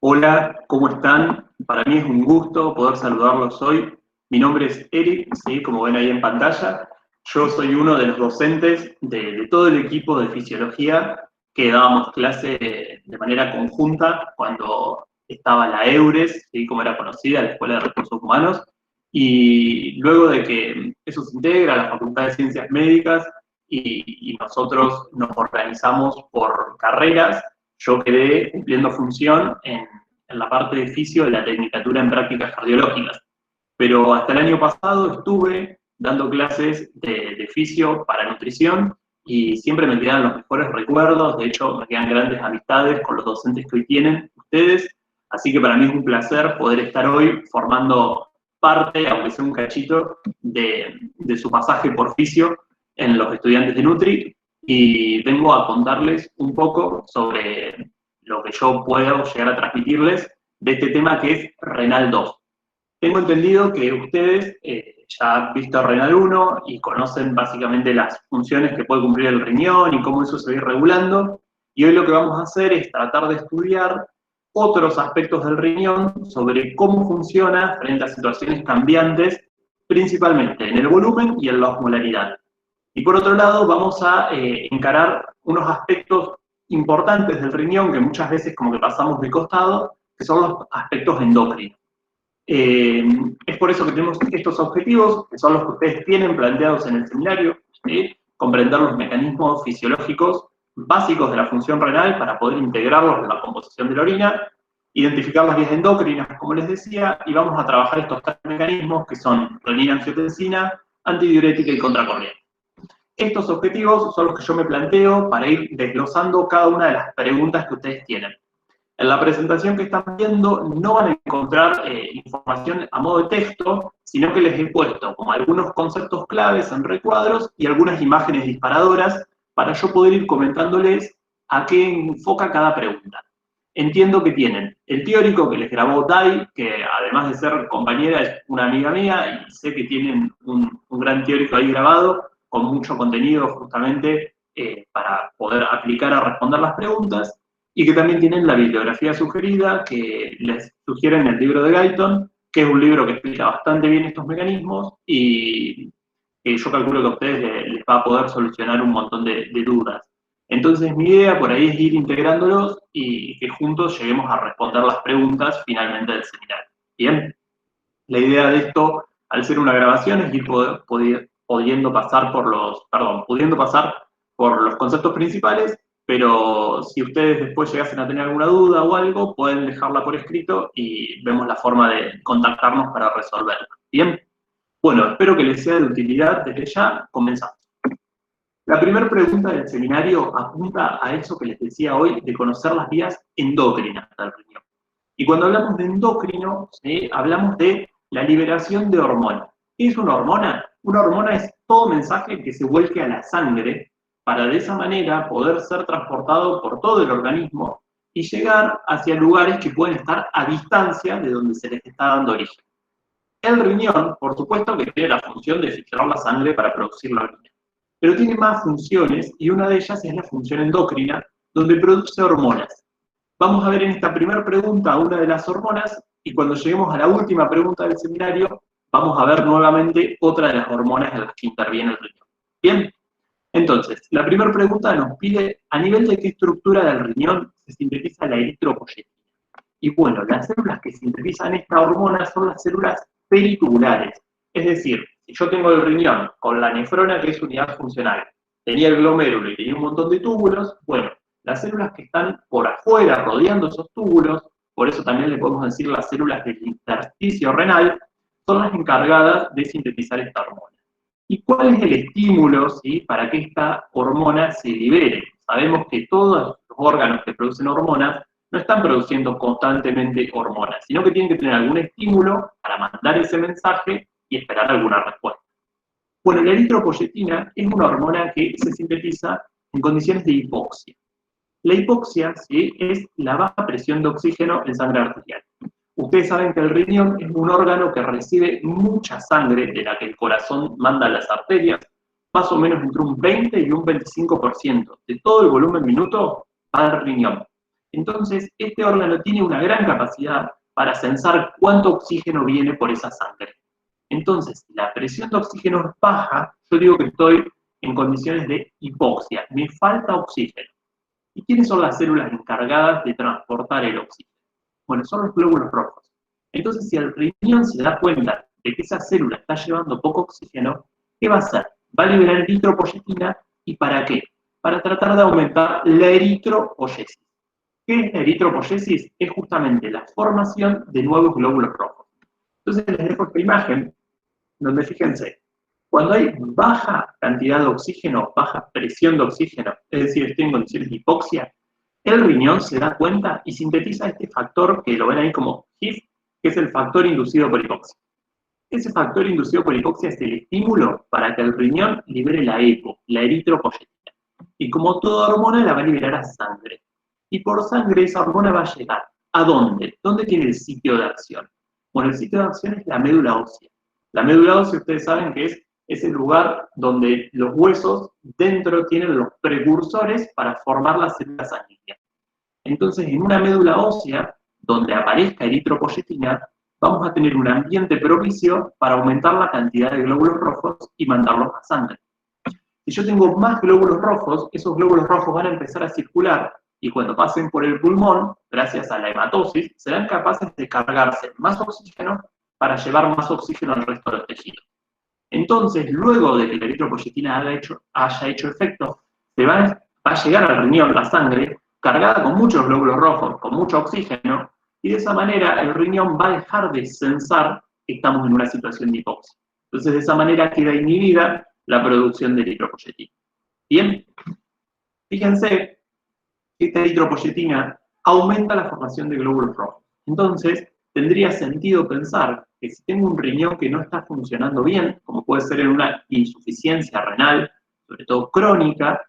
Hola, ¿cómo están? Para mí es un gusto poder saludarlos hoy. Mi nombre es Eric, ¿sí? Como ven ahí en pantalla. Yo soy uno de los docentes de todo el equipo de fisiología que dábamos clase de manera conjunta cuando estaba la EURES, ¿sí? Como era conocida, la Escuela de Recursos Humanos. Y luego de que eso se integra a la Facultad de Ciencias Médicas y nosotros nos organizamos por carreras, yo quedé cumpliendo función en la parte de fisio de la Tecnicatura en Prácticas Cardiológicas. Pero hasta el año pasado estuve dando clases de fisio para nutrición y siempre me quedan los mejores recuerdos. De hecho, me quedan grandes amistades con los docentes que hoy tienen ustedes. Así que para mí es un placer poder estar hoy formando parte, aunque sea un cachito, de su pasaje por fisio en los estudiantes de Nutri. Y vengo a contarles un poco sobre lo que yo puedo llegar a transmitirles de este tema que es Renal 2. Tengo entendido que ustedes ya han visto Renal 1 y conocen básicamente las funciones que puede cumplir el riñón y cómo eso se va a ir regulando. Y hoy lo que vamos a hacer es tratar de estudiar otros aspectos del riñón sobre cómo funciona frente a situaciones cambiantes, principalmente en el volumen y en la osmolaridad. Y por otro lado, vamos a encarar unos aspectos importantes del riñón que muchas veces como que pasamos de costado, que son los aspectos endocrinos. Es por eso que tenemos estos objetivos, que son los que ustedes tienen planteados en el seminario, ¿sí? Comprender los mecanismos fisiológicos básicos de la función renal para poder integrarlos en la composición de la orina, identificar las vías endocrinas, como les decía, y vamos a trabajar estos tres mecanismos que son renina-angiotensina, antidiurética y contracorriente. Estos objetivos son los que yo me planteo para ir desglosando cada una de las preguntas que ustedes tienen. En la presentación que están viendo no van a encontrar información a modo de texto, sino que les he puesto como algunos conceptos claves en recuadros y algunas imágenes disparadoras para yo poder ir comentándoles a qué enfoca cada pregunta. Entiendo que tienen el teórico que les grabó Dai, que además de ser compañera es una amiga mía, y sé que tienen un gran teórico ahí grabado, con mucho contenido justamente para poder aplicar a responder las preguntas, y que también tienen la bibliografía sugerida que les sugieren el libro de Guyton, que es un libro que explica bastante bien estos mecanismos y que yo calculo que a ustedes les va a poder solucionar un montón de dudas. Entonces mi idea por ahí es ir integrándolos y que juntos lleguemos a responder las preguntas finalmente del seminario. Bien, la idea de esto, al ser una grabación, es ir pudiendo pasar por los conceptos principales, pero si ustedes después llegasen a tener alguna duda o algo, pueden dejarla por escrito y vemos la forma de contactarnos para resolverla. Bien, bueno, espero que les sea de utilidad. Desde ya, comenzamos. La primera pregunta del seminario apunta a eso que les decía hoy, de conocer las vías endocrinas del riñón. Y cuando hablamos de endocrino, ¿sí? Hablamos de la liberación de hormonas. ¿Qué es una hormona? Una hormona es todo mensaje que se vuelque a la sangre para de esa manera poder ser transportado por todo el organismo y llegar hacia lugares que pueden estar a distancia de donde se les está dando origen. El riñón, por supuesto, que tiene la función de filtrar la sangre para producir la orina, pero tiene más funciones y una de ellas es la función endocrina, donde produce hormonas. Vamos a ver en esta primera pregunta una de las hormonas y cuando lleguemos a la última pregunta del seminario vamos a ver nuevamente otra de las hormonas en las que interviene el riñón. Bien, entonces, la primera pregunta nos pide a nivel de qué estructura del riñón se sintetiza la eritropoyetina. Y bueno, las células que sintetizan esta hormona son las células peritubulares. Es decir, si yo tengo el riñón con la nefrona, que es unidad funcional, tenía el glomérulo y tenía un montón de túbulos, bueno, las células que están por afuera rodeando esos túbulos, por eso también le podemos decir las células del intersticio renal, son las encargadas de sintetizar esta hormona. ¿Y cuál es el estímulo, ¿sí? Para que esta hormona se libere? Sabemos que todos los órganos que producen hormonas no están produciendo constantemente hormonas, sino que tienen que tener algún estímulo para mandar ese mensaje y esperar alguna respuesta. Bueno, la eritropoyetina es una hormona que se sintetiza en condiciones de hipoxia. La hipoxia, ¿sí? Es la baja presión de oxígeno en sangre arterial. Ustedes saben que el riñón es un órgano que recibe mucha sangre de la que el corazón manda a las arterias, más o menos entre un 20 y un 25% de todo el volumen minuto va al riñón. Entonces, este órgano tiene una gran capacidad para censar cuánto oxígeno viene por esa sangre. Entonces, si la presión de oxígeno es baja, yo digo que estoy en condiciones de hipoxia, me falta oxígeno. ¿Y quiénes son las células encargadas de transportar el oxígeno? Bueno, son los glóbulos rojos. Entonces, si el riñón se da cuenta de que esa célula está llevando poco oxígeno, ¿qué va a hacer? Va a liberar eritropoyetina, ¿y para qué? Para tratar de aumentar la eritropoyesis. ¿Qué es la eritropoyesis? Es justamente la formación de nuevos glóbulos rojos. Entonces les dejo esta imagen, donde fíjense, cuando hay baja cantidad de oxígeno, baja presión de oxígeno, es decir, estoy en condiciones de hipoxia, el riñón se da cuenta y sintetiza este factor que lo ven ahí como HIF, que es el factor inducido por hipoxia. Ese factor inducido por hipoxia es el estímulo para que el riñón libere la EPO, la eritropoyetina. Y como toda hormona, la va a liberar a sangre. Y por sangre esa hormona va a llegar. ¿A dónde? ¿Dónde tiene el sitio de acción? Bueno, el sitio de acción es la médula ósea. La médula ósea, ustedes saben que es el lugar donde los huesos dentro tienen los precursores para formar las células sanguíneas. Entonces, en una médula ósea, donde aparezca eritropoyetina, vamos a tener un ambiente propicio para aumentar la cantidad de glóbulos rojos y mandarlos a sangre. Si yo tengo más glóbulos rojos, esos glóbulos rojos van a empezar a circular y cuando pasen por el pulmón, gracias a la hematosis, serán capaces de cargarse más oxígeno para llevar más oxígeno al resto de los tejidos. Entonces, luego de que la eritropoyetina haya hecho efecto, va a llegar al riñón la sangre cargada con muchos glóbulos rojos, con mucho oxígeno, y de esa manera el riñón va a dejar de censar que estamos en una situación de hipoxia. Entonces, de esa manera queda inhibida la producción de eritropoyetina. Bien, fíjense que esta eritropoyetina aumenta la formación de glóbulos rojos. Entonces, tendría sentido pensar que si tengo un riñón que no está funcionando bien, como puede ser en una insuficiencia renal, sobre todo crónica,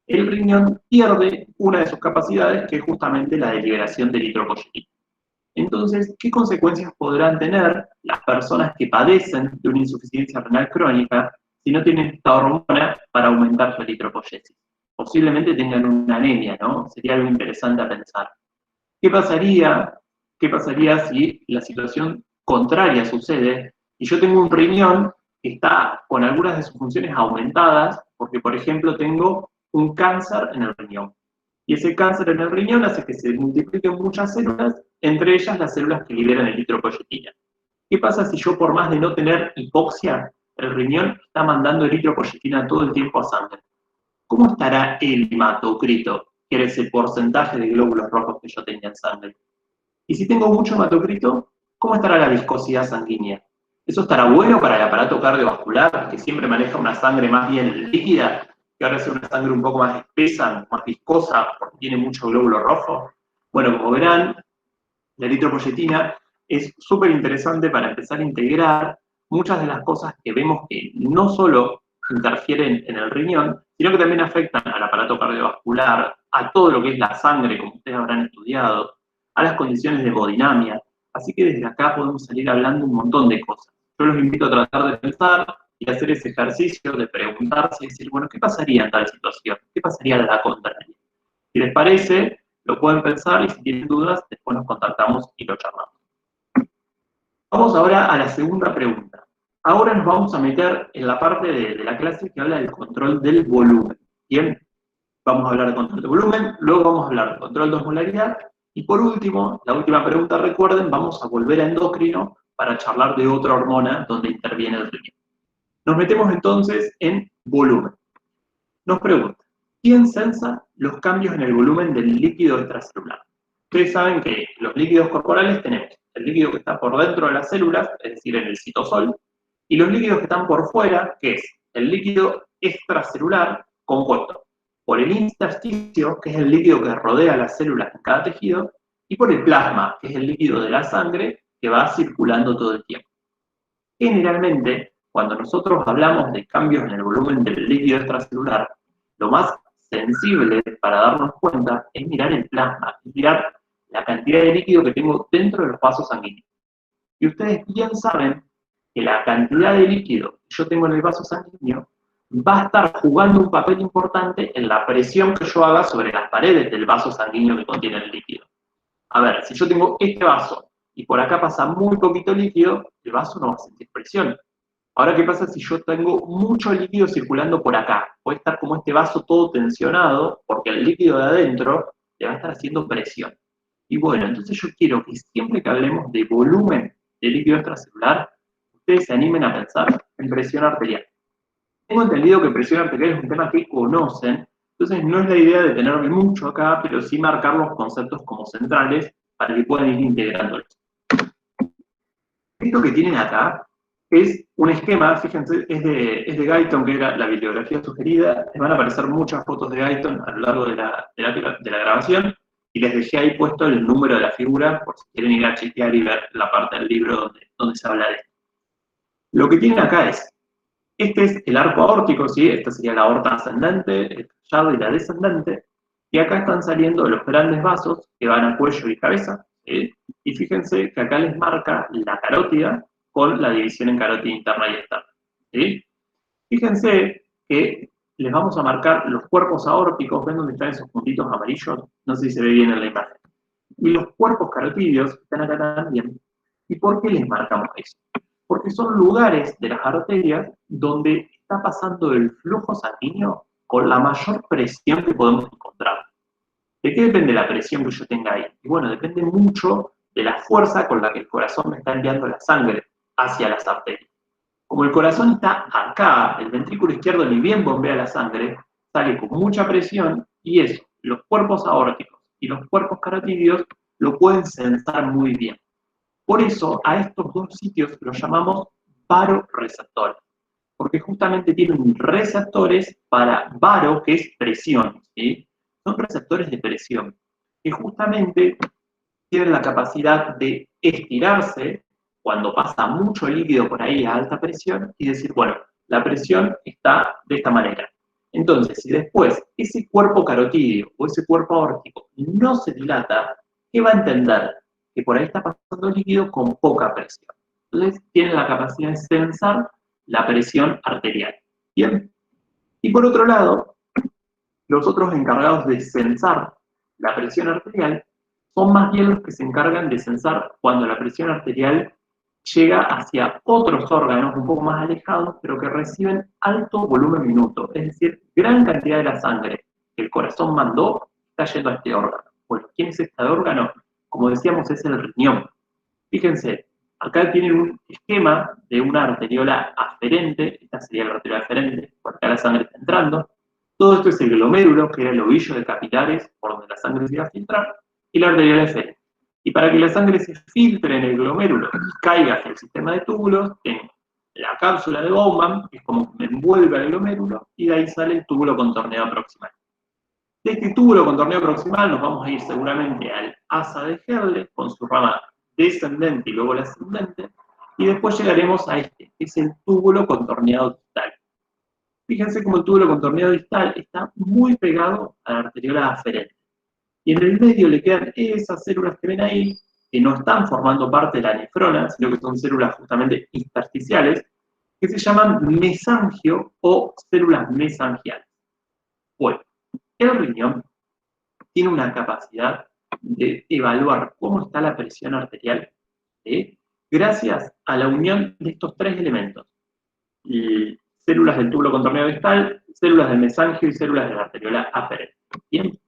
el riñón pierde una de sus capacidades, que es justamente la de liberación de eritropoyetina. Entonces, ¿qué consecuencias podrán tener las personas que padecen de una insuficiencia renal crónica si no tienen esta hormona para aumentar su eritropoyesis? Posiblemente tengan una anemia, ¿no? Sería algo interesante a pensar. ¿Qué pasaría si la situación contraria sucede y yo tengo un riñón que está con algunas de sus funciones aumentadas porque, por ejemplo, tengo un cáncer en el riñón? Y ese cáncer en el riñón hace que se multipliquen muchas células, entre ellas las células que liberan eritropoyetina. ¿Qué pasa si yo, por más de no tener hipoxia, el riñón está mandando eritropoyetina todo el tiempo a sangre? ¿Cómo estará el hematocrito, que era ese porcentaje de glóbulos rojos que yo tenía en sangre? Y si tengo mucho hematocrito, ¿cómo estará la viscosidad sanguínea? ¿Eso estará bueno para el aparato cardiovascular, que siempre maneja una sangre más bien líquida, que ahora es una sangre un poco más espesa, más viscosa, porque tiene mucho glóbulo rojo? Bueno, como verán, la eritropoyetina es súper interesante para empezar a integrar muchas de las cosas que vemos que no solo interfieren en el riñón, sino que también afectan al aparato cardiovascular, a todo lo que es la sangre, como ustedes habrán estudiado, a las condiciones de hemodinamia. Así que desde acá podemos salir hablando un montón de cosas. Yo los invito a tratar de pensar y hacer ese ejercicio de preguntarse y decir, bueno, ¿qué pasaría en tal situación? ¿Qué pasaría en la contraria? Si les parece, lo pueden pensar y si tienen dudas, después nos contactamos y lo charlamos. Vamos ahora a la segunda pregunta. Ahora nos vamos a meter en la parte de la clase que habla del control del volumen. Bien, vamos a hablar de control de volumen, luego vamos a hablar de control de osmolaridad y por último, la última pregunta, recuerden, vamos a volver a endocrino para charlar de otra hormona donde interviene el riñón. Nos metemos entonces en volumen. Nos pregunta, ¿quién censa los cambios en el volumen del líquido extracelular? Ustedes saben que los líquidos corporales tenemos el líquido que está por dentro de las células, es decir, en el citosol, y los líquidos que están por fuera, que es el líquido extracelular compuesto por el intersticio, que es el líquido que rodea las células en cada tejido, y por el plasma, que es el líquido de la sangre que va circulando todo el tiempo. Generalmente, cuando nosotros hablamos de cambios en el volumen del líquido extracelular, lo más sensible para darnos cuenta es mirar el plasma, es mirar la cantidad de líquido que tengo dentro de los vasos sanguíneos. Y ustedes bien saben que la cantidad de líquido que yo tengo en el vaso sanguíneo va a estar jugando un papel importante en la presión que yo haga sobre las paredes del vaso sanguíneo que contiene el líquido. A ver, si yo tengo este vaso y por acá pasa muy poquito líquido, el vaso no va a sentir presión. Ahora, ¿qué pasa si yo tengo mucho líquido circulando por acá? Puede estar como este vaso todo tensionado, porque el líquido de adentro le va a estar haciendo presión. Y bueno, entonces yo quiero que siempre que hablemos de volumen de líquido extracelular, ustedes se animen a pensar en presión arterial. Tengo entendido que presión arterial es un tema que conocen, entonces no es la idea de tener mucho acá, pero sí marcar los conceptos como centrales para que puedan ir integrándolos. Esto que tienen acá es un esquema, fíjense, es de Guyton, que era la bibliografía sugerida. Les van a aparecer muchas fotos de Guyton a lo largo de la grabación, y les dejé ahí puesto el número de la figura, por si quieren ir a chequear y ver la parte del libro donde se habla de esto. Lo que tienen acá es, este es el arco aórtico, ¿sí? Esta sería la aorta ascendente, el callado y la descendente, y acá están saliendo los grandes vasos que van a cuello y cabeza, ¿sí? Y fíjense que acá les marca la carótida con la división en carótida interna y externa, ¿sí? Fíjense que les vamos a marcar los cuerpos aórticos, ¿ven dónde están esos puntitos amarillos? No sé si se ve bien en la imagen. Y los cuerpos carotídeos están acá también. ¿Y por qué les marcamos eso? Porque son lugares de las arterias donde está pasando el flujo sanguíneo con la mayor presión que podemos encontrar. ¿De qué depende la presión que yo tenga ahí? Y bueno, depende mucho de la fuerza con la que el corazón me está enviando la sangre hacia las arterias. Como el corazón está acá, el ventrículo izquierdo ni bien bombea la sangre, sale con mucha presión y eso, los cuerpos aórticos y los cuerpos carotídeos lo pueden sensar muy bien. Por eso a estos dos sitios los llamamos varoreceptores, porque justamente tienen receptores para varo, que es presión, ¿sí? Son receptores de presión, que justamente tienen la capacidad de estirarse cuando pasa mucho líquido por ahí a alta presión y decir, bueno, la presión está de esta manera. Entonces, si después ese cuerpo carotídeo o ese cuerpo aórtico no se dilata, ¿qué va a entender? Que por ahí está pasando líquido con poca presión. Entonces, tienen la capacidad de sensar la presión arterial. ¿Bien? Y por otro lado, los otros encargados de sensar la presión arterial son más bien los que se encargan de sensar cuando la presión arterial llega hacia otros órganos un poco más alejados, pero que reciben alto volumen minuto, es decir, gran cantidad de la sangre que el corazón mandó está yendo a este órgano. Bueno, ¿quién es este órgano? Como decíamos, es el riñón. Fíjense, acá tienen un esquema de una arteriola aferente, esta sería la arteriola aferente, por acá la sangre está entrando. Todo esto es el glomérulo, que era el ovillo de capilares por donde la sangre se iba a filtrar, y la arteriola eferente. Y para que la sangre se filtre en el glomérulo y caiga hacia el sistema de túbulos, tengo la cápsula de Bowman, que es como me envuelve el glomérulo, y de ahí sale el túbulo contorneado proximal. De este túbulo contorneado proximal nos vamos a ir seguramente al asa de Herle, con su rama descendente y luego la ascendente, y después llegaremos a este, que es el túbulo contorneado distal. Fíjense cómo el túbulo contorneado distal está muy pegado a la arteriola aferente. Y en el medio le quedan esas células que ven ahí, que no están formando parte de la nefrona, sino que son células justamente intersticiales, que se llaman mesangio o células mesangiales. Bueno, el riñón tiene una capacidad de evaluar cómo está la presión arterial, ¿sí? Gracias a la unión de estos tres elementos. Y células del túbulo contorneado distal, células del mesangio y células de la arteriola aferente. Bien.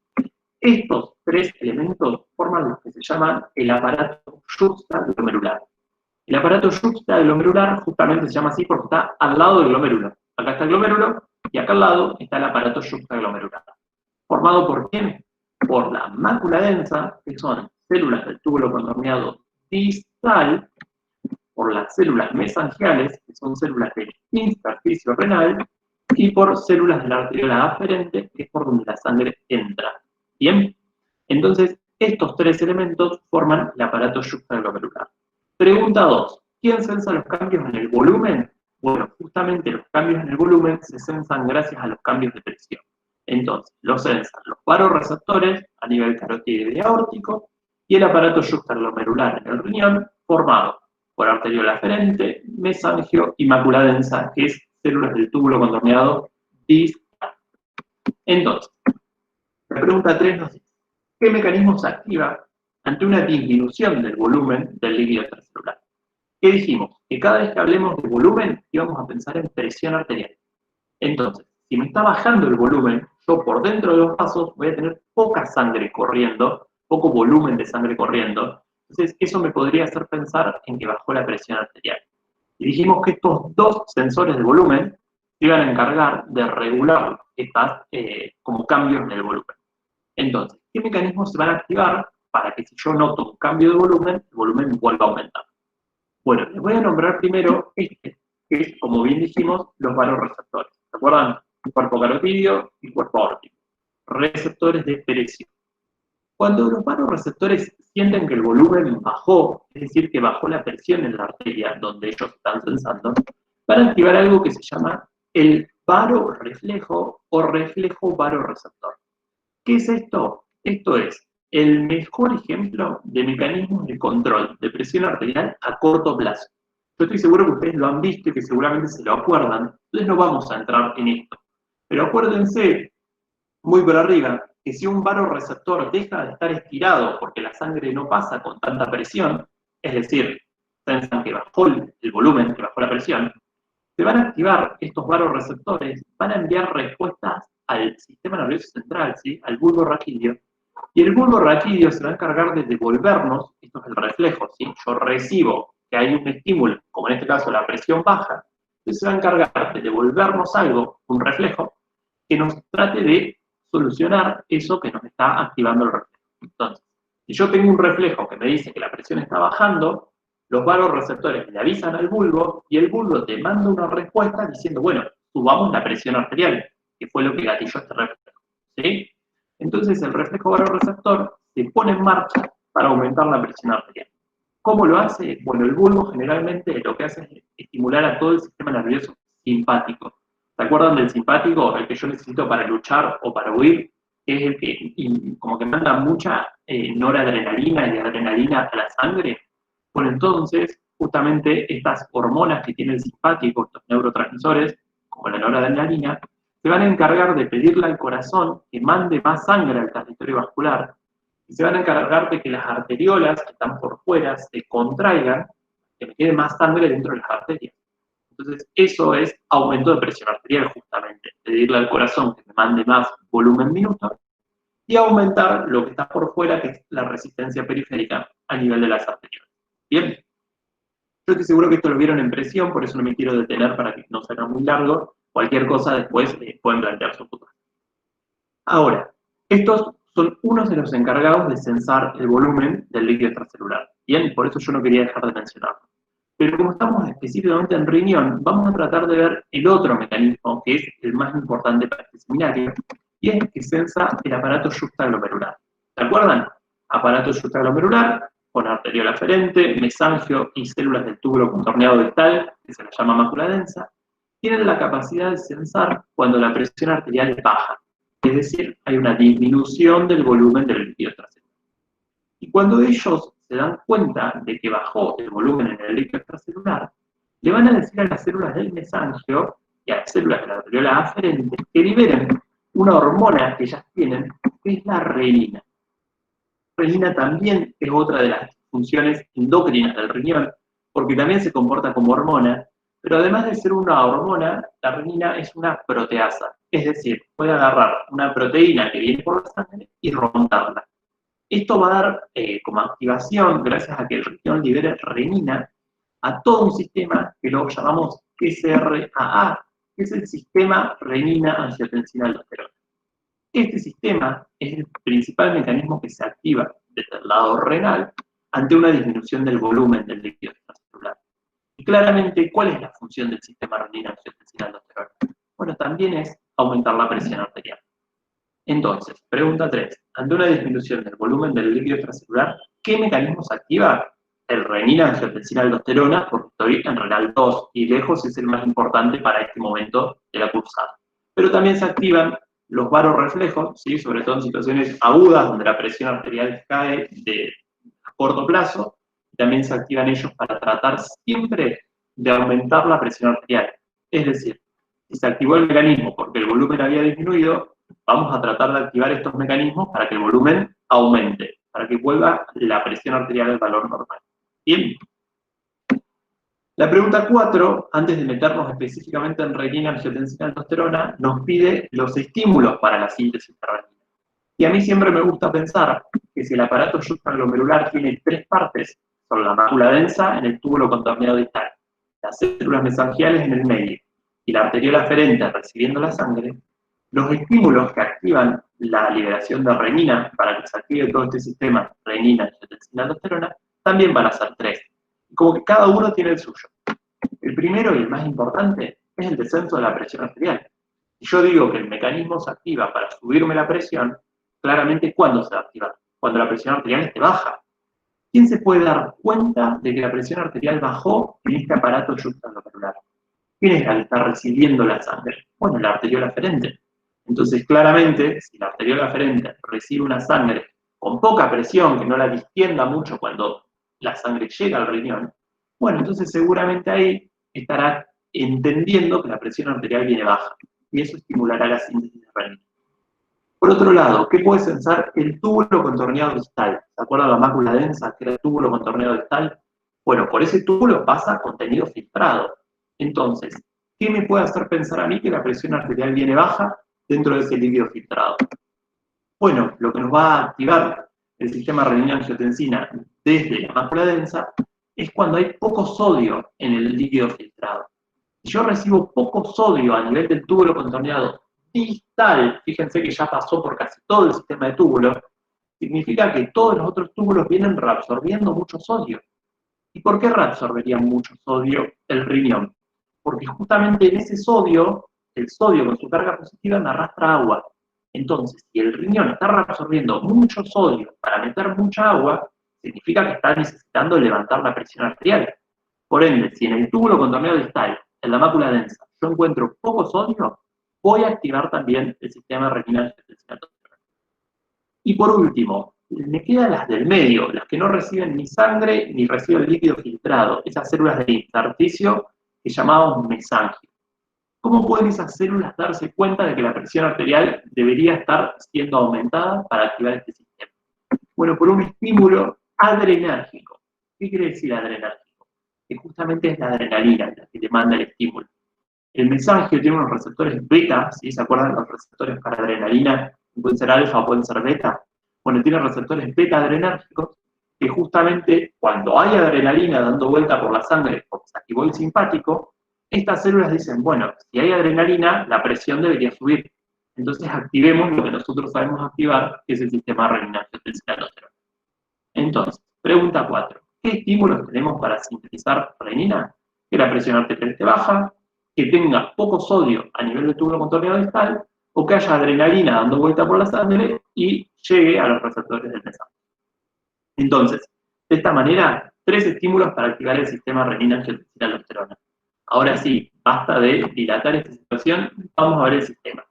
Estos tres elementos forman lo que se llama el aparato yuxtaglomerular. El aparato yuxtaglomerular justamente se llama así porque está al lado del glomérulo. Acá está el glomérulo y acá al lado está el aparato yuxtaglomerular. ¿Formado por quién? Por la mácula densa, que son células del túbulo contorneado distal, por las células mesangiales, que son células del intersticio renal, y por células de la arteriola aferente, que es por donde la sangre entra. ¿Bien? Entonces, estos tres elementos forman el aparato yuxtaglomerular. Pregunta 2. ¿Quién sensa los cambios en el volumen? Bueno, justamente los cambios en el volumen se sensan gracias a los cambios de presión. Entonces, los sensan los varoreceptores a nivel carotídeo y aórtico y el aparato yuxtaglomerular en el riñón, formado por arteriola aferente, mesangio y mácula densa, que es células del túbulo contorneado distal. Entonces, la pregunta 3 nos dice, ¿qué mecanismo se activa ante una disminución del volumen del líquido extracelular? ¿Qué dijimos? Que cada vez que hablemos de volumen íbamos a pensar en presión arterial. Entonces, si me está bajando el volumen, yo por dentro de los vasos voy a tener poca sangre corriendo, poco volumen de sangre corriendo. Entonces, eso me podría hacer pensar en que bajó la presión arterial. Y dijimos que estos dos sensores de volumen se iban a encargar de regular estas como cambios en el volumen. Entonces, ¿qué mecanismos se van a activar para que si yo noto un cambio de volumen, el volumen vuelva a aumentar? Bueno, les voy a nombrar primero este, que es, como bien dijimos, los vasoreceptores. ¿Se acuerdan? El cuerpo carotídeo y el cuerpo aórtico. Receptores de presión. Cuando los vasoreceptores sienten que el volumen bajó, es decir, que bajó la presión en la arteria donde ellos están sensando, van a activar algo que se llama el varoreflejo o reflejo vasoreceptor. ¿Qué es esto? Esto es el mejor ejemplo de mecanismos de control de presión arterial a corto plazo. Yo estoy seguro que ustedes lo han visto y que seguramente se lo acuerdan, entonces no vamos a entrar en esto. Pero acuérdense, muy por arriba, que si un vasoreceptor deja de estar estirado porque la sangre no pasa con tanta presión, es decir, piensan que bajó el volumen, que bajó la presión, se van a activar estos vasoreceptores, van a enviar respuestas al sistema nervioso central, ¿sí? Al bulbo raquídeo, y el bulbo raquídeo se va a encargar de devolvernos, esto es el reflejo, ¿sí? Yo recibo que hay un estímulo, como en este caso la presión baja, entonces se va a encargar de devolvernos algo, un reflejo, que nos trate de solucionar eso que nos está activando el reflejo. Entonces, si yo tengo un reflejo que me dice que la presión está bajando, los vasoreceptores le avisan al bulbo y el bulbo te manda una respuesta diciendo, bueno, subamos la presión arterial, que fue lo que gatilló este reflejo. ¿Sí? Entonces el reflejo vasoreceptor se pone en marcha para aumentar la presión arterial. ¿Cómo lo hace? Bueno, el bulbo generalmente lo que hace es estimular a todo el sistema nervioso simpático. ¿Se acuerdan del simpático? El que yo necesito para luchar o para huir, que es el que como que manda mucha noradrenalina y adrenalina a la sangre. Bueno, entonces, justamente estas hormonas que tiene el simpático, estos neurotransmisores, como la noradrenalina, se van a encargar de pedirle al corazón que mande más sangre al territorio vascular y se van a encargar de que las arteriolas que están por fuera se contraigan, que me quede más sangre dentro de las arterias. Entonces, eso es aumento de presión arterial, justamente. Pedirle al corazón que me mande más volumen minuto y aumentar lo que está por fuera, que es la resistencia periférica a nivel de las arteriolas. Bien. Yo estoy seguro que esto lo vieron en presión, por eso no me quiero detener para que no sea muy largo. Cualquier cosa después pueden plantear su futuro. Ahora, estos son unos de los encargados de censar el volumen del líquido extracelular. Bien, por eso yo no quería dejar de mencionarlo. Pero como estamos específicamente en riñón, vamos a tratar de ver el otro mecanismo, que es el más importante para este seminario, y es el que censa el aparato yuxtaglomerular. ¿Se acuerdan? Aparato yuxtaglomerular, con arteriola aferente, mesangio y células del túbulo contorneado distal, que se les llama mácula densa, tienen la capacidad de censar cuando la presión arterial baja. Es decir, hay una disminución del volumen del líquido extracelular. Y cuando ellos se dan cuenta de que bajó el volumen en el líquido extracelular, le van a decir a las células del mesangio y a las células de la arteriola aferente que liberen una hormona que ellas tienen, que es la renina. La renina también es otra de las funciones endocrinas del riñón, porque también se comporta como hormona, pero además de ser una hormona, la renina es una proteasa, es decir, puede agarrar una proteína que viene por la sangre y romperla. Esto va a dar como activación, gracias a que el riñón libere renina, a todo un sistema que luego llamamos SRAA, que es el sistema renina-angiotensina-aldosterona. Este sistema es el principal mecanismo que se activa desde el lado renal ante una disminución del volumen del líquido extracelular. Y claramente, ¿cuál es la función del sistema renina-angiotensina-aldosterona? Bueno, también es aumentar la presión arterial. Entonces, pregunta 3. Ante una disminución del volumen del líquido extracelular, ¿qué mecanismo se activa? El renina-angiotensina-aldosterona, porque estoy en renal 2 y lejos es el más importante para este momento de la cursada. Pero también se activan los varoreflejos, ¿sí? Sobre todo en situaciones agudas donde la presión arterial cae a corto plazo, y también se activan ellos para tratar siempre de aumentar la presión arterial. Es decir, Si se activó el mecanismo porque el volumen había disminuido, vamos a tratar de activar estos mecanismos para que el volumen aumente, para que vuelva la presión arterial al valor normal. Bien. La pregunta 4, antes de meternos específicamente en renina, angiotensina, aldosterona, nos pide los estímulos para la síntesis de renina. Y a mí siempre me gusta pensar que si el aparato juxtaglomerular tiene 3 partes, son la mácula densa en el túbulo contorneado distal, las células mesangiales en el medio y la arteriola aferente recibiendo la sangre, los estímulos que activan la liberación de renina para que se active todo este sistema, renina, angiotensina, aldosterona, también van a ser 3. Como que cada uno tiene el suyo. El primero y el más importante es el descenso de la presión arterial. Si yo digo que el mecanismo se activa para subirme la presión, claramente ¿cuándo se va a activar? Cuando la presión arterial esté baja. ¿Quién se puede dar cuenta de que la presión arterial bajó en este aparato juxtaglomerular? ¿Quién es la que está recibiendo la sangre? Bueno, la arteriola aferente. Entonces, claramente, si la arteriola aferente recibe una sangre con poca presión, que no la distienda mucho cuando la sangre llega al riñón, bueno, entonces seguramente ahí estará entendiendo que la presión arterial viene baja, y eso estimulará la síntesis de renina. Por otro lado, ¿qué puede sensar el túbulo contorneado distal? ¿Se acuerdan la mácula densa, que era el túbulo contorneado distal? Bueno, por ese túbulo pasa contenido filtrado. Entonces, ¿qué me puede hacer pensar a mí que la presión arterial viene baja dentro de ese líquido filtrado? Bueno, lo que nos va a activar el sistema renina-angiotensina desde la mácula densa es cuando hay poco sodio en el líquido filtrado. Si yo recibo poco sodio a nivel del túbulo contorneado distal, fíjense que ya pasó por casi todo el sistema de túbulos, significa que todos los otros túbulos vienen reabsorbiendo mucho sodio. ¿Y por qué reabsorbería mucho sodio el riñón? Porque justamente en ese sodio, el sodio con su carga positiva me arrastra agua. Entonces, si el riñón está reabsorbiendo mucho sodio para meter mucha agua, significa que está necesitando levantar la presión arterial. Por ende, si en el túbulo contorneado distal, en la mácula densa, yo encuentro poco sodio, voy a activar también el sistema renina. Y por último, me quedan las del medio, las que no reciben ni sangre ni reciben líquido filtrado, esas células de intersticio que llamamos mesangio. ¿Cómo pueden esas células darse cuenta de que la presión arterial debería estar siendo aumentada para activar este sistema? Bueno, por un estímulo adrenérgico. ¿Qué quiere decir adrenérgico? Que justamente es la adrenalina la que te manda el estímulo. El mesangio tiene unos receptores beta, ¿sí? ¿Se acuerdan los receptores para adrenalina? Pueden ser alfa o pueden ser beta. Bueno, tiene receptores beta adrenérgicos que justamente cuando hay adrenalina dando vuelta por la sangre porque se activó el simpático, estas células dicen, bueno, si hay adrenalina, la presión debería subir. Entonces activemos lo que nosotros sabemos activar, que es el sistema renina-angiotensina-aldosterona. Entonces, pregunta 4. ¿Qué estímulos tenemos para sintetizar renina? Que la presión arterial esté baja, que tenga poco sodio a nivel del túbulo contorneado distal, o que haya adrenalina dando vuelta por la sangre y llegue a los receptores del mesangio. Entonces, de esta manera, 3 estímulos para activar el sistema renina-angiotensina-aldosterona. Ahora sí, basta de dilatar esta situación, vamos a ver el sistema.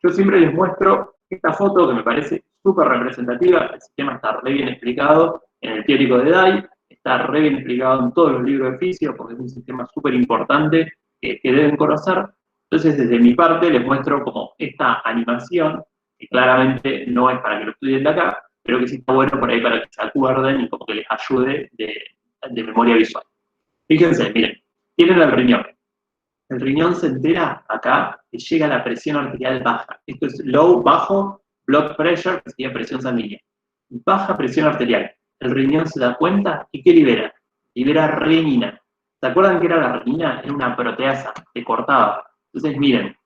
Yo siempre les muestro esta foto que me parece súper representativa, el sistema está re bien explicado en el teórico de Dye, está re bien explicado en todos los libros de fisio, porque es un sistema súper importante que deben conocer. Entonces, desde mi parte, les muestro como esta animación, que claramente no es para que lo estudien de acá, pero que sí está bueno por ahí para que se acuerden y como que les ayude de memoria visual. Fíjense, miren, tienen el riñón. El riñón se entera acá que llega a la presión arterial baja. Esto es low, bajo, blood pressure, que sería presión sanguínea. Baja presión arterial. El riñón se da cuenta y ¿qué libera? Libera renina. ¿Se acuerdan que era la renina? Era una proteasa que cortaba. Entonces, miren,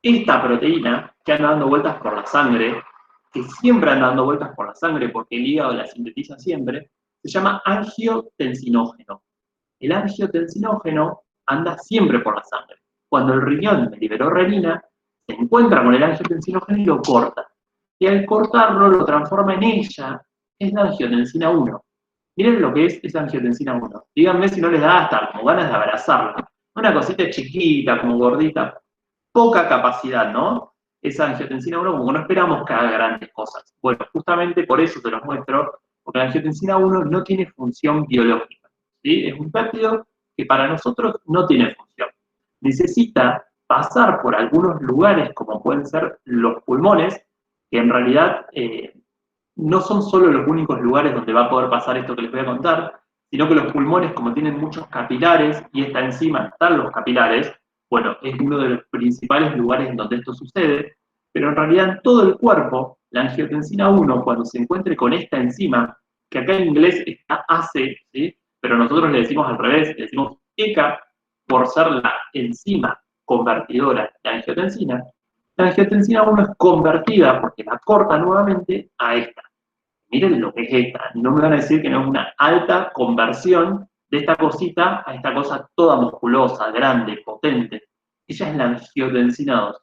esta proteína que anda dando vueltas por la sangre, que siempre anda dando vueltas por la sangre porque el hígado la sintetiza siempre, se llama angiotensinógeno. El angiotensinógeno anda siempre por la sangre. Cuando el riñón me liberó renina, se encuentra con el angiotensinógeno y lo corta. Y al cortarlo lo transforma en ella, es la angiotensina 1. Miren lo que es esa angiotensina 1. Díganme si no les da hasta como ganas de abrazarla. Una cosita chiquita, como gordita, poca capacidad, ¿no? Esa angiotensina 1 como que no esperamos que haga grandes cosas. Bueno, justamente por eso te los muestro, porque la angiotensina 1 no tiene función biológica, ¿sí? Es un péptido que para nosotros no tiene función. Necesita pasar por algunos lugares, como pueden ser los pulmones, que en realidad no son solo los únicos lugares donde va a poder pasar esto que les voy a contar, sino que los pulmones, como tienen muchos capilares, y esta enzima está en los capilares, bueno, es uno de los principales lugares en donde esto sucede, pero en realidad en todo el cuerpo, la angiotensina 1, cuando se encuentre con esta enzima, que acá en inglés está AC, ¿sí? Pero nosotros le decimos al revés, le decimos ECA, por ser la enzima convertidora de angiotensina, la angiotensina 1 es convertida, porque la corta nuevamente, a esta. Miren lo que es esta, no me van a decir que no es una alta conversión de esta cosita a esta cosa toda musculosa, grande, potente. Ella es la angiotensina 2.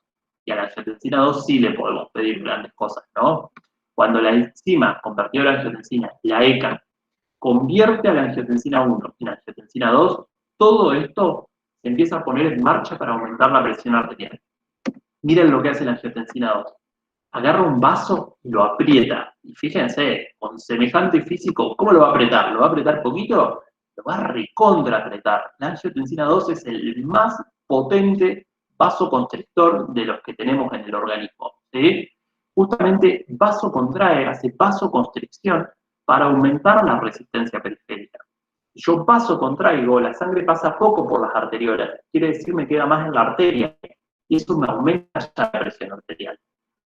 Y a la angiotensina 2 sí le podemos pedir grandes cosas, ¿no? Cuando la enzima convertidora de angiotensina, la ECA, convierte a la angiotensina 1 en angiotensina 2, todo esto se empieza a poner en marcha para aumentar la presión arterial. Miren lo que hace la angiotensina 2. Agarra un vaso y lo aprieta. Y fíjense, con semejante físico, ¿cómo lo va a apretar? ¿Lo va a apretar poquito? Lo va a recontra apretar. La angiotensina 2 es el más potente vasoconstrictor de los que tenemos en el organismo, ¿sí? Justamente vasocontrae, hace vasoconstricción para aumentar la resistencia periférica. Si yo vasocontraigo, la sangre pasa poco por las arteriolas, quiere decir me queda más en la arteria, y eso me aumenta ya la presión arterial.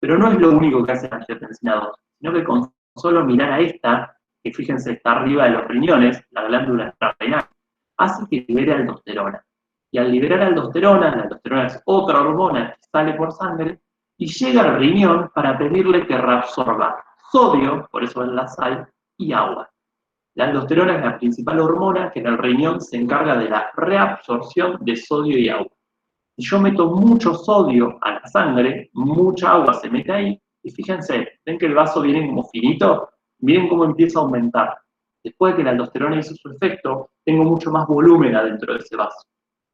Pero no es lo único que hace la angiotensina 2, sino que con solo mirar a esta, que fíjense está arriba de los riñones, la glándula extrarrenal, hace que libere aldosterona. Y al liberar aldosterona, la aldosterona es otra hormona que sale por sangre, y llega al riñón para pedirle que reabsorba sodio, por eso es la sal, y agua. La aldosterona es la principal hormona que en el riñón se encarga de la reabsorción de sodio y agua. Si yo meto mucho sodio a la sangre, mucha agua se mete ahí, y fíjense, ven que el vaso viene como finito, miren cómo empieza a aumentar. Después de que la aldosterona hizo su efecto, tengo mucho más volumen adentro de ese vaso.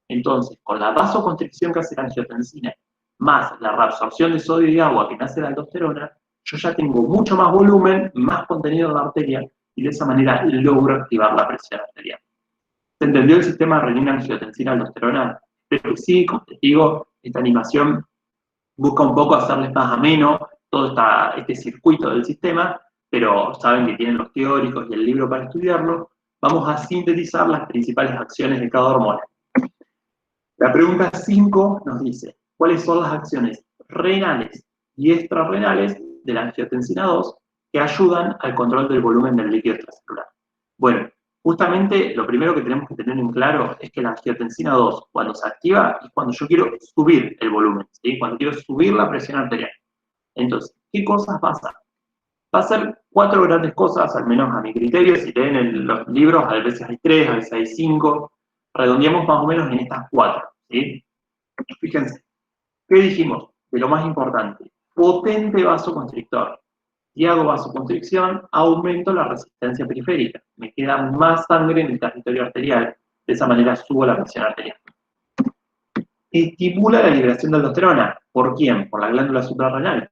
Entonces, con la vasoconstricción que hace la angiotensina, más la reabsorción de sodio y agua que hace la aldosterona, yo ya tengo mucho más volumen, más contenido en la arteria, y de esa manera logro activar la presión arterial. ¿Se entendió el sistema renina-angiotensina-aldosterona? Pero sí, como les digo, esta animación busca un poco hacerles más ameno todo este circuito del sistema, pero saben que tienen los teóricos y el libro para estudiarlo. Vamos a sintetizar las principales acciones de cada hormona. La pregunta 5 nos dice, ¿cuáles son las acciones renales y extrarrenales de la angiotensina 2 que ayudan al control del volumen del líquido extracelular? Bueno, justamente lo primero que tenemos que tener en claro es que la angiotensina 2, cuando se activa, es cuando yo quiero subir el volumen, ¿sí? Cuando quiero subir la presión arterial. Entonces, ¿qué cosas pasan? Va a ser 4 grandes cosas, al menos a mi criterio. Si leen los libros, a veces hay 3, a veces hay 5. Redondeamos más o menos en estas 4, ¿sí? Fíjense, ¿qué dijimos? De lo más importante, potente vasoconstrictor. Si hago vasoconstricción, aumento la resistencia periférica. Me queda más sangre en el territorio arterial. De esa manera subo la presión arterial. Estimula la liberación de aldosterona. ¿Por quién? Por la glándula suprarrenal.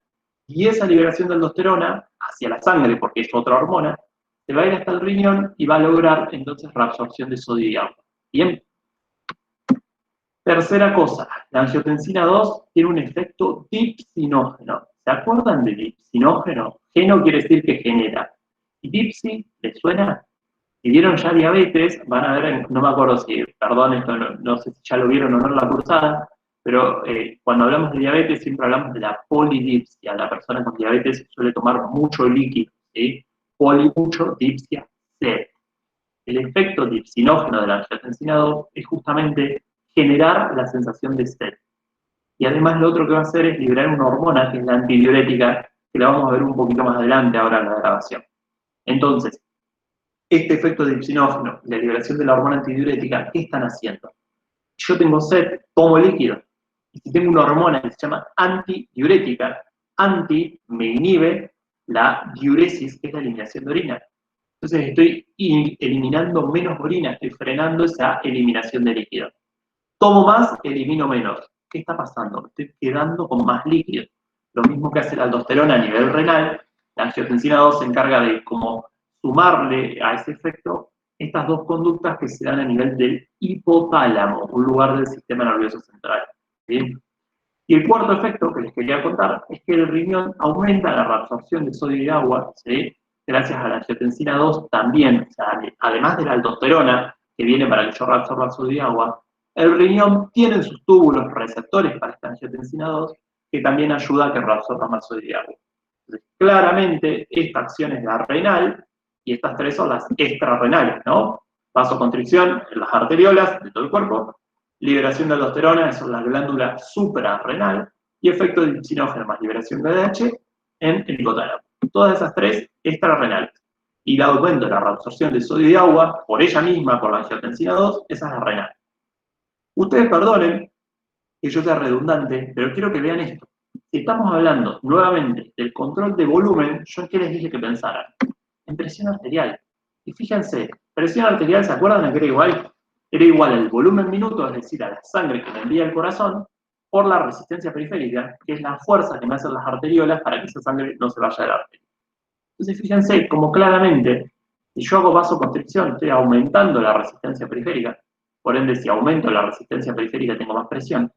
Y esa liberación de aldosterona hacia la sangre, porque es otra hormona, se va a ir hasta el riñón y va a lograr entonces reabsorción de sodio y agua. Bien. Tercera cosa, la angiotensina 2 tiene un efecto dipsinógeno. ¿Se acuerdan de dipsinógeno? Geno quiere decir que genera. ¿Y dipsi les suena? Si vieron ya diabetes, van a ver, no me acuerdo si, perdón, esto no sé si ya lo vieron o no en la cursada, pero cuando hablamos de diabetes siempre hablamos de la polidipsia. La persona con diabetes suele tomar mucho líquido, ¿sí? Poli mucho, dipsia, sed. El efecto dipsinógeno de la angiotensina 2 es justamente generar la sensación de sed. Y además lo otro que va a hacer es liberar una hormona, que es la antidiurética, que la vamos a ver un poquito más adelante ahora en la grabación. Entonces, este efecto dipsinógeno, la liberación de la hormona antidiurética, ¿qué están haciendo? Yo tengo sed, tomo líquido. Y si tengo una hormona que se llama antidiurética, anti me inhibe la diuresis, que es la eliminación de orina. Entonces estoy eliminando menos orina, estoy frenando esa eliminación de líquido. Tomo más, elimino menos. ¿Qué está pasando? Me estoy quedando con más líquido. Lo mismo que hace la aldosterona a nivel renal, la angiotensina 2 se encarga de como sumarle a ese efecto estas dos conductas que se dan a nivel del hipotálamo, un lugar del sistema nervioso central. ¿Sí? Y el cuarto efecto que les quería contar es que el riñón aumenta la reabsorción de sodio y agua, ¿sí? Gracias a la angiotensina 2 también, o sea, además de la aldosterona, que viene para que yo reabsorba sodio y agua, el riñón tiene en sus túbulos receptores para esta angiotensina 2 que también ayuda a que reabsorba más sodio y agua. Entonces, claramente, esta acción es la renal y estas tres son las extrarrenales, ¿no? Vasoconstricción en las arteriolas de todo el cuerpo, liberación de aldosterona, eso es la glándula suprarrenal, y efecto de dipsinógeno más liberación de ADH en el hipotálamo. Todas esas tres extrarrenales. Y el aumento de la reabsorción de sodio y agua, por ella misma, por la angiotensina 2, esa es la renal. Ustedes perdonen que yo sea redundante, pero quiero que vean esto. Si estamos hablando nuevamente del control de volumen, ¿yo en qué les dije que pensaran? En presión arterial. Y fíjense, presión arterial, ¿se acuerdan a qué era igual? Era igual al volumen minuto, es decir, a la sangre que me envía el corazón, por la resistencia periférica, que es la fuerza que me hacen las arteriolas para que esa sangre no se vaya de la arteria. Entonces, fíjense como claramente, si yo hago vasoconstricción, estoy aumentando la resistencia periférica, por ende, si aumento la resistencia periférica, tengo más presión.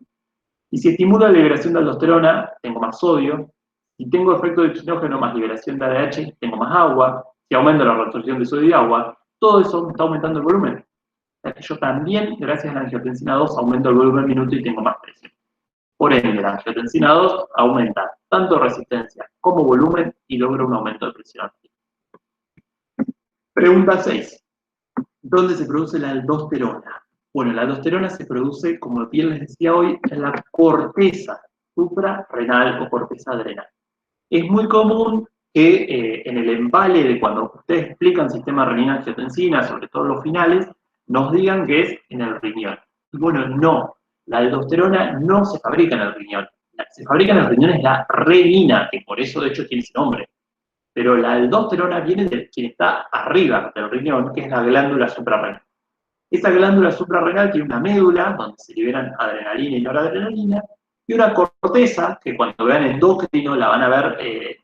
Y si estimulo la liberación de aldosterona, tengo más sodio. Si tengo efecto de dipsinógeno más liberación de ADH, tengo más agua. Si aumento la reabsorción de sodio y agua, todo eso me está aumentando el volumen. O sea que yo también, gracias a la angiotensina 2, aumento el volumen minuto y tengo más presión. Por ende, la angiotensina 2 aumenta tanto resistencia como volumen y logra un aumento de presión arterial. Pregunta 6. ¿Dónde se produce la aldosterona? Bueno, la aldosterona se produce, como bien les decía hoy, en la corteza suprarrenal o corteza adrenal. Es muy común que en el embale de cuando ustedes explican sistema renina-angiotensina, sobre todo los finales, nos digan que es en el riñón. Y bueno, no. La aldosterona no se fabrica en el riñón. La que se fabrica en el riñón es la renina, que por eso de hecho tiene ese nombre. Pero la aldosterona viene de quien está arriba del riñón, que es la glándula suprarrenal. Esa glándula suprarrenal tiene una médula donde se liberan adrenalina y noradrenalina, y una corteza, que cuando vean endocrino la van a ver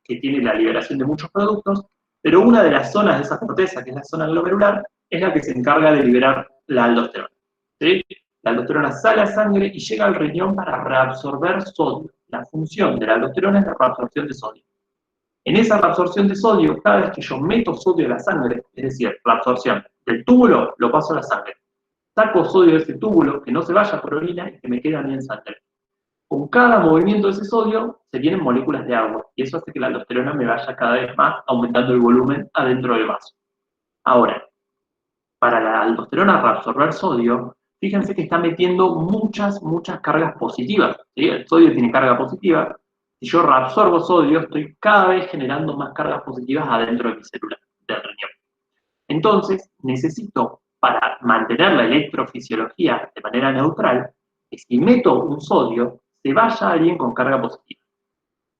que tiene la liberación de muchos productos, pero una de las zonas de esa corteza, que es la zona glomerular, es la que se encarga de liberar la aldosterona. ¿Sí? La aldosterona sale a sangre y llega al riñón para reabsorber sodio. La función de la aldosterona es la reabsorción de sodio. En esa reabsorción de sodio, cada vez que yo meto sodio a la sangre, es decir, la absorción del túbulo, lo paso a la sangre. Saco sodio de ese túbulo, que no se vaya por orina y que me quede a mí en sangre. Con cada movimiento de ese sodio se vienen moléculas de agua, y eso hace que la aldosterona me vaya cada vez más aumentando el volumen adentro del vaso. Ahora, para la aldosterona reabsorber sodio, fíjense que está metiendo muchas cargas positivas. ¿Sí? El sodio tiene carga positiva. Si yo reabsorbo sodio, estoy cada vez generando más cargas positivas adentro de mi célula del riñón. Entonces, necesito, para mantener la electrofisiología de manera neutral, que si meto un sodio, se vaya alguien con carga positiva.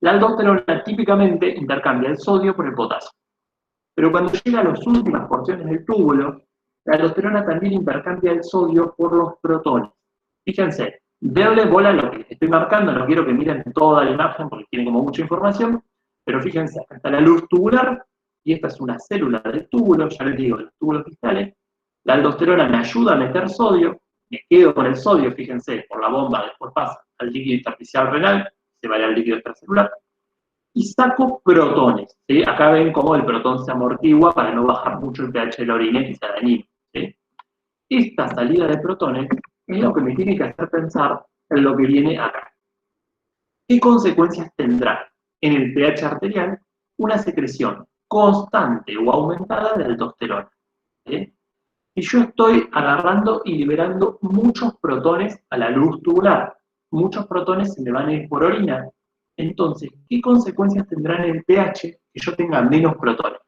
La aldosterona típicamente intercambia el sodio por el potasio. Pero cuando llega a las últimas porciones del túbulo, la aldosterona también intercambia el sodio por los protones. Fíjense, darle bola a lo que les estoy marcando, no quiero que miren toda la imagen porque tiene como mucha información, pero fíjense, acá está la luz tubular, y esta es una célula del túbulo, ya les digo, los túbulos distales. La aldosterona me ayuda a meter sodio, me quedo con el sodio, fíjense, por la bomba, después pasa al líquido intersticial renal, se va al líquido extracelular, y saco protones. ¿Sí? Acá ven cómo el protón se amortigua para no bajar mucho el pH de la orina y que se dañe. ¿Sí? Esta salida de protones es lo que me tiene que hacer pensar en lo que viene acá. ¿Qué consecuencias tendrá en el pH arterial una secreción constante o aumentada de aldosterona? ¿Sí? Si yo estoy agarrando y liberando muchos protones a la luz tubular, muchos protones se me van a ir por orina, entonces, ¿qué consecuencias tendrá en el pH que yo tenga menos protones?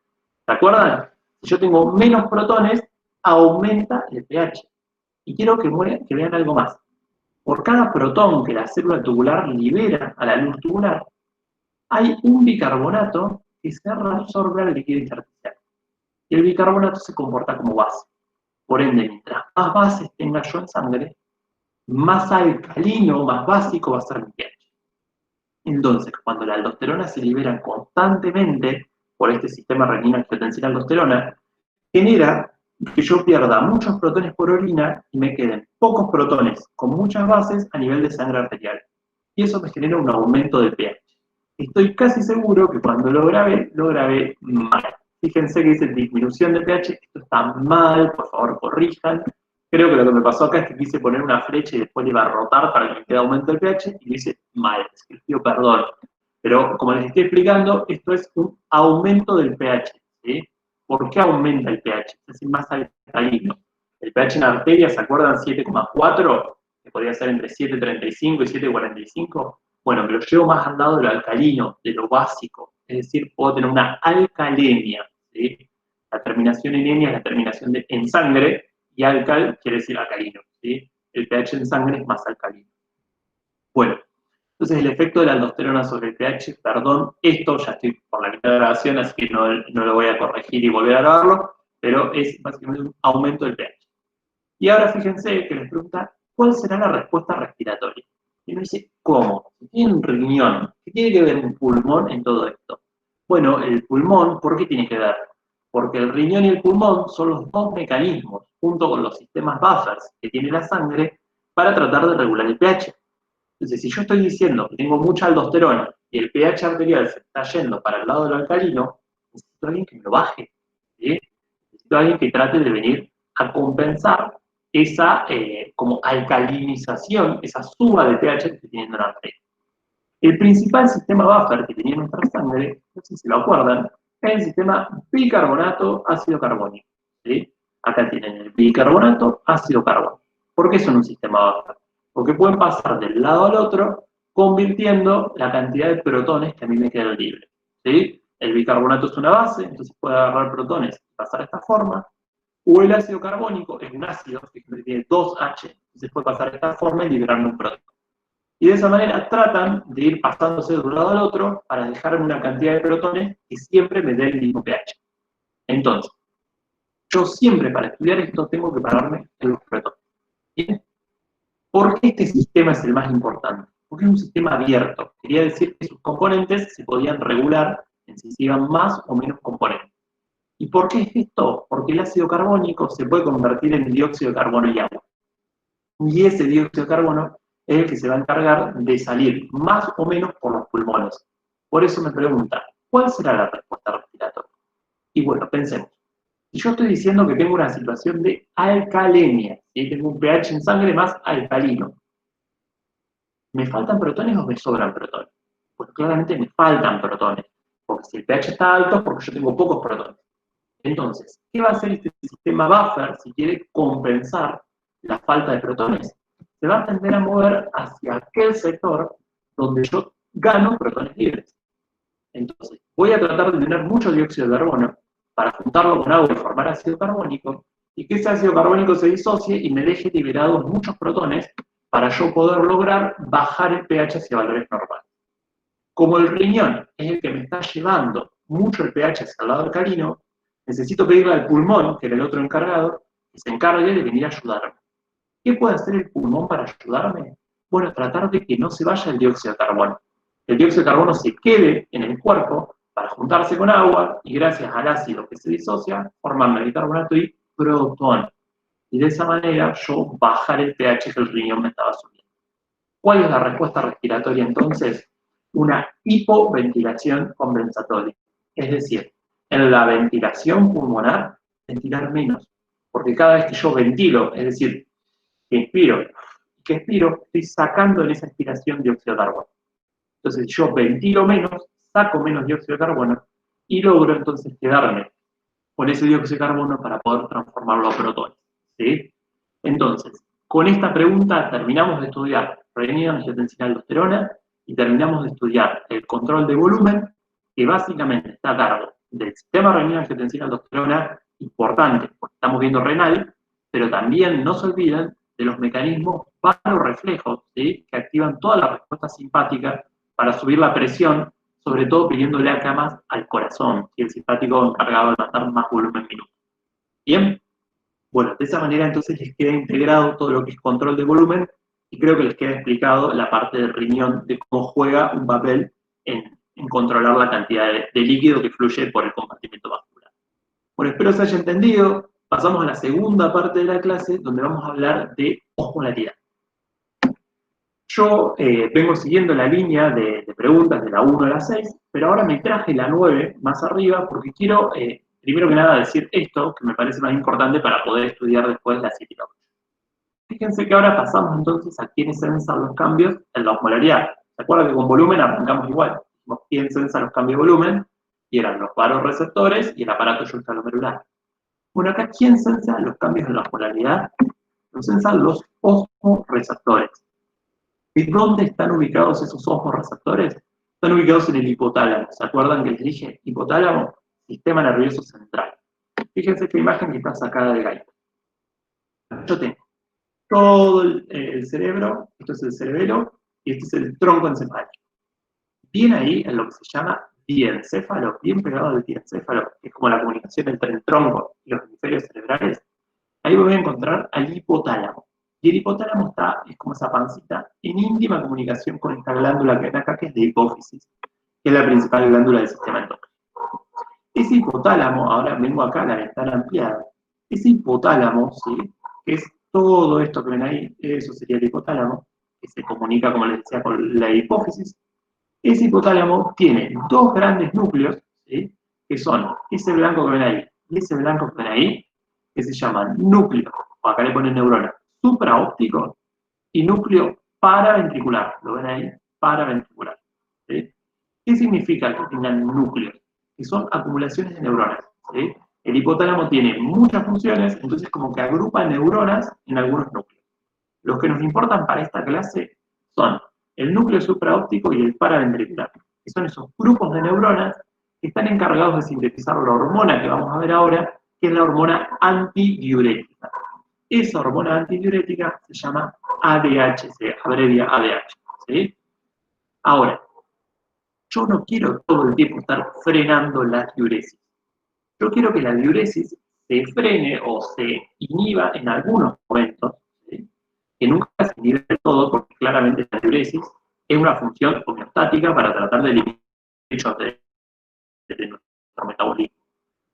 ¿Se acuerdan? Si yo tengo menos protones, aumenta el pH. Y quiero que vean algo más. Por cada protón que la célula tubular libera a la luz tubular, hay un bicarbonato que se reabsorbe al líquido intersticial. Y el bicarbonato se comporta como base. Por ende, mientras más bases tenga yo en sangre, más alcalino, más básico va a ser mi pH. Entonces, cuando la aldosterona se libera constantemente por este sistema renina-angiotensina-aldosterona, genera que yo pierda muchos protones por orina y me queden pocos protones con muchas bases a nivel de sangre arterial. y eso me genera un aumento del pH. Estoy casi seguro que cuando lo grabé mal. Fíjense que dice disminución de pH, esto está mal, por favor corrijan. Creo que lo que me pasó acá es que quise poner una flecha y después le iba a rotar para que me quede aumento del pH y lo hice mal, es que les pido perdón. Pero como les estoy explicando, esto es un aumento del pH. ¿Sí? ¿Por qué aumenta el pH? Es decir, más alcalino. El pH en arteria, ¿se acuerdan? 7,4, que podría ser entre 7,35 y 7,45. Bueno, me lo llevo más al lado de lo alcalino, de lo básico. Es decir, puedo tener una alcalemia. ¿Sí? La terminación en enia es la terminación en sangre, y alcal quiere decir alcalino. ¿Sí? El pH en sangre es más alcalino. Bueno, entonces el efecto de la aldosterona sobre el pH, perdón, esto ya estoy por la mitad de la grabación, así que no lo voy a corregir y volver a grabarlo, pero es básicamente un aumento del pH. Y ahora fíjense que les pregunta, ¿cuál será la respuesta respiratoria? Y uno dice, ¿cómo? Si tiene un riñón, ¿qué tiene que ver un pulmón en todo esto? Bueno, el pulmón, ¿por qué tiene que ver? Porque el riñón y el pulmón son los dos mecanismos, junto con los sistemas buffers que tiene la sangre, para tratar de regular el pH. Entonces, si yo estoy diciendo que tengo mucha aldosterona y el pH arterial se está yendo para el lado de lo alcalino, necesito a alguien que me lo baje. ¿Sí? Necesito a alguien que trate de venir a compensar esa como alcalinización, esa suba de pH que estoy teniendo en la arteria. El principal sistema buffer que tenía nuestra sangre, no sé si se lo acuerdan, es el sistema bicarbonato ácido carbónico. ¿Sí? Acá tienen el bicarbonato ácido carbónico. ¿Por qué son un sistema buffer? Porque pueden pasar del lado al otro convirtiendo la cantidad de protones que a mí me quedan libres. ¿Sí? El bicarbonato es una base, entonces puede agarrar protones y pasar de esta forma. O el ácido carbónico es un ácido que tiene 2H, entonces puede pasar de esta forma y liberarme un protón. Y de esa manera tratan de ir pasándose de un lado al otro para dejarme una cantidad de protones que siempre me dé el mismo pH. Entonces, yo siempre para estudiar esto tengo que pararme en los protones. ¿Bien? ¿Por qué este sistema es el más importante? Porque es un sistema abierto. Quería decir que sus componentes se podían regular en si se iban más o menos componentes. ¿Y por qué es esto? Porque el ácido carbónico se puede convertir en dióxido de carbono y agua. Y ese dióxido de carbono es el que se va a encargar de salir más o menos por los pulmones. Por eso me pregunta, ¿cuál será la respuesta respiratoria? Y bueno, pensemos. Si yo estoy diciendo que tengo una situación de alcalemia, ¿sí? Tengo un pH en sangre más alcalino, ¿me faltan protones o me sobran protones? Pues claramente me faltan protones, porque si el pH está alto es porque yo tengo pocos protones. Entonces, ¿qué va a hacer este sistema buffer si quiere compensar la falta de protones? Se va a tender a mover hacia aquel sector donde yo gano protones libres. Entonces, voy a tratar de tener mucho dióxido de carbono para juntarlo con agua y formar ácido carbónico, y que ese ácido carbónico se disocie y me deje liberados muchos protones para yo poder lograr bajar el pH hacia valores normales. Como el riñón es el que me está llevando mucho el pH hacia el lado alcalino, necesito pedirle al pulmón, que era el otro encargado, que se encargue de venir a ayudarme. ¿Qué puede hacer el pulmón para ayudarme? Bueno, tratar de que no se vaya el dióxido de carbono. El dióxido de carbono se quede en el cuerpo para juntarse con agua y gracias al ácido que se disocia, formar bicarbonato y protón. Y de esa manera yo bajar el pH que el riñón me estaba subiendo. ¿Cuál es la respuesta respiratoria entonces? Una hipoventilación compensatoria. Es decir, en la ventilación pulmonar, ventilar menos. Porque cada vez que yo ventilo, es decir, que inspiro y que expiro, estoy sacando en esa expiración dióxido de carbono. Entonces yo ventilo menos, saco menos dióxido de carbono y logro entonces quedarme con ese dióxido de carbono para poder transformarlo a protones. ¿Sí? Entonces, con esta pregunta terminamos de estudiar renina-angiotensina aldosterona y terminamos de estudiar el control de volumen, que básicamente está a cargo del sistema renina-angiotensina aldosterona, importante, porque estamos viendo renal, pero también no se olviden de los mecanismos vasoreflejos, ¿sí? Que activan toda la respuesta simpática para subir la presión, sobre todo pidiéndole acá más al corazón, y el simpático encargado de mandar más volumen minuto. Bien, bueno, de esa manera entonces les queda integrado todo lo que es control de volumen y creo que les queda explicado la parte del riñón de cómo juega un papel en controlar la cantidad de líquido que fluye por el compartimento vascular. Bueno, espero se haya entendido. Pasamos a la segunda parte de la clase donde vamos a hablar de osmolaridad. Yo vengo siguiendo la línea de preguntas de la 1 a la 6, pero ahora me traje la 9 más arriba porque quiero, primero que nada, decir esto, que me parece más importante para poder estudiar después la 7 y la 8. Fíjense que ahora pasamos entonces a quién censa los cambios en la osmolaridad. ¿Se acuerdan que con volumen arrancamos igual? Dijimos quién censa los cambios de volumen, y eran los varoreceptores y el aparato yuntaglomerular. Bueno, acá ¿quién censa los cambios en la osmolaridad? Los censan los osmoreceptores. ¿Y dónde están ubicados esos osmoreceptores? Están ubicados en el hipotálamo. ¿Se acuerdan que les dije? Hipotálamo, sistema nervioso central. Fíjense qué imagen que está sacada de gaita. Yo tengo todo el cerebro, esto es el cerebelo, y este es el tronco encefálico. Bien ahí, en lo que se llama diencéfalo, bien pegado al diencéfalo, que es como la comunicación entre el tronco y los hemisferios cerebrales, ahí voy a encontrar al hipotálamo. Y el hipotálamo es como esa pancita, en íntima comunicación con esta glándula que ven acá, que es de hipófisis, que es la principal glándula del sistema endocrino. Ese hipotálamo, ahora vengo acá a la ventana ampliada, ese hipotálamo, ¿sí?, que es todo esto que ven ahí, eso sería el hipotálamo, que se comunica, como les decía, con la hipófisis. Ese hipotálamo tiene dos grandes núcleos, ¿sí?, que son ese blanco que ven ahí y ese blanco que ven ahí, que se llaman núcleo, o acá le ponen neurona, supraóptico y núcleo paraventricular. ¿Lo ven ahí? Paraventricular. ¿Sí? ¿Qué significa que tengan núcleos? Que son acumulaciones de neuronas. ¿Sí? El hipotálamo tiene muchas funciones, entonces como que agrupa neuronas en algunos núcleos. Los que nos importan para esta clase son el núcleo supraóptico y el paraventricular, que son esos grupos de neuronas que están encargados de sintetizar la hormona que vamos a ver ahora, que es la hormona antidiurética. Esa hormona antidiurética se llama ADH, se abrevia ADH. ¿Sí? Ahora, yo no quiero todo el tiempo estar frenando la diuresis. Yo quiero que la diuresis se frene o se inhiba en algunos momentos, ¿sí?, que nunca se inhibe del todo, porque claramente la diuresis es una función homeostática para tratar de eliminar hechos de nuestro metabolismo.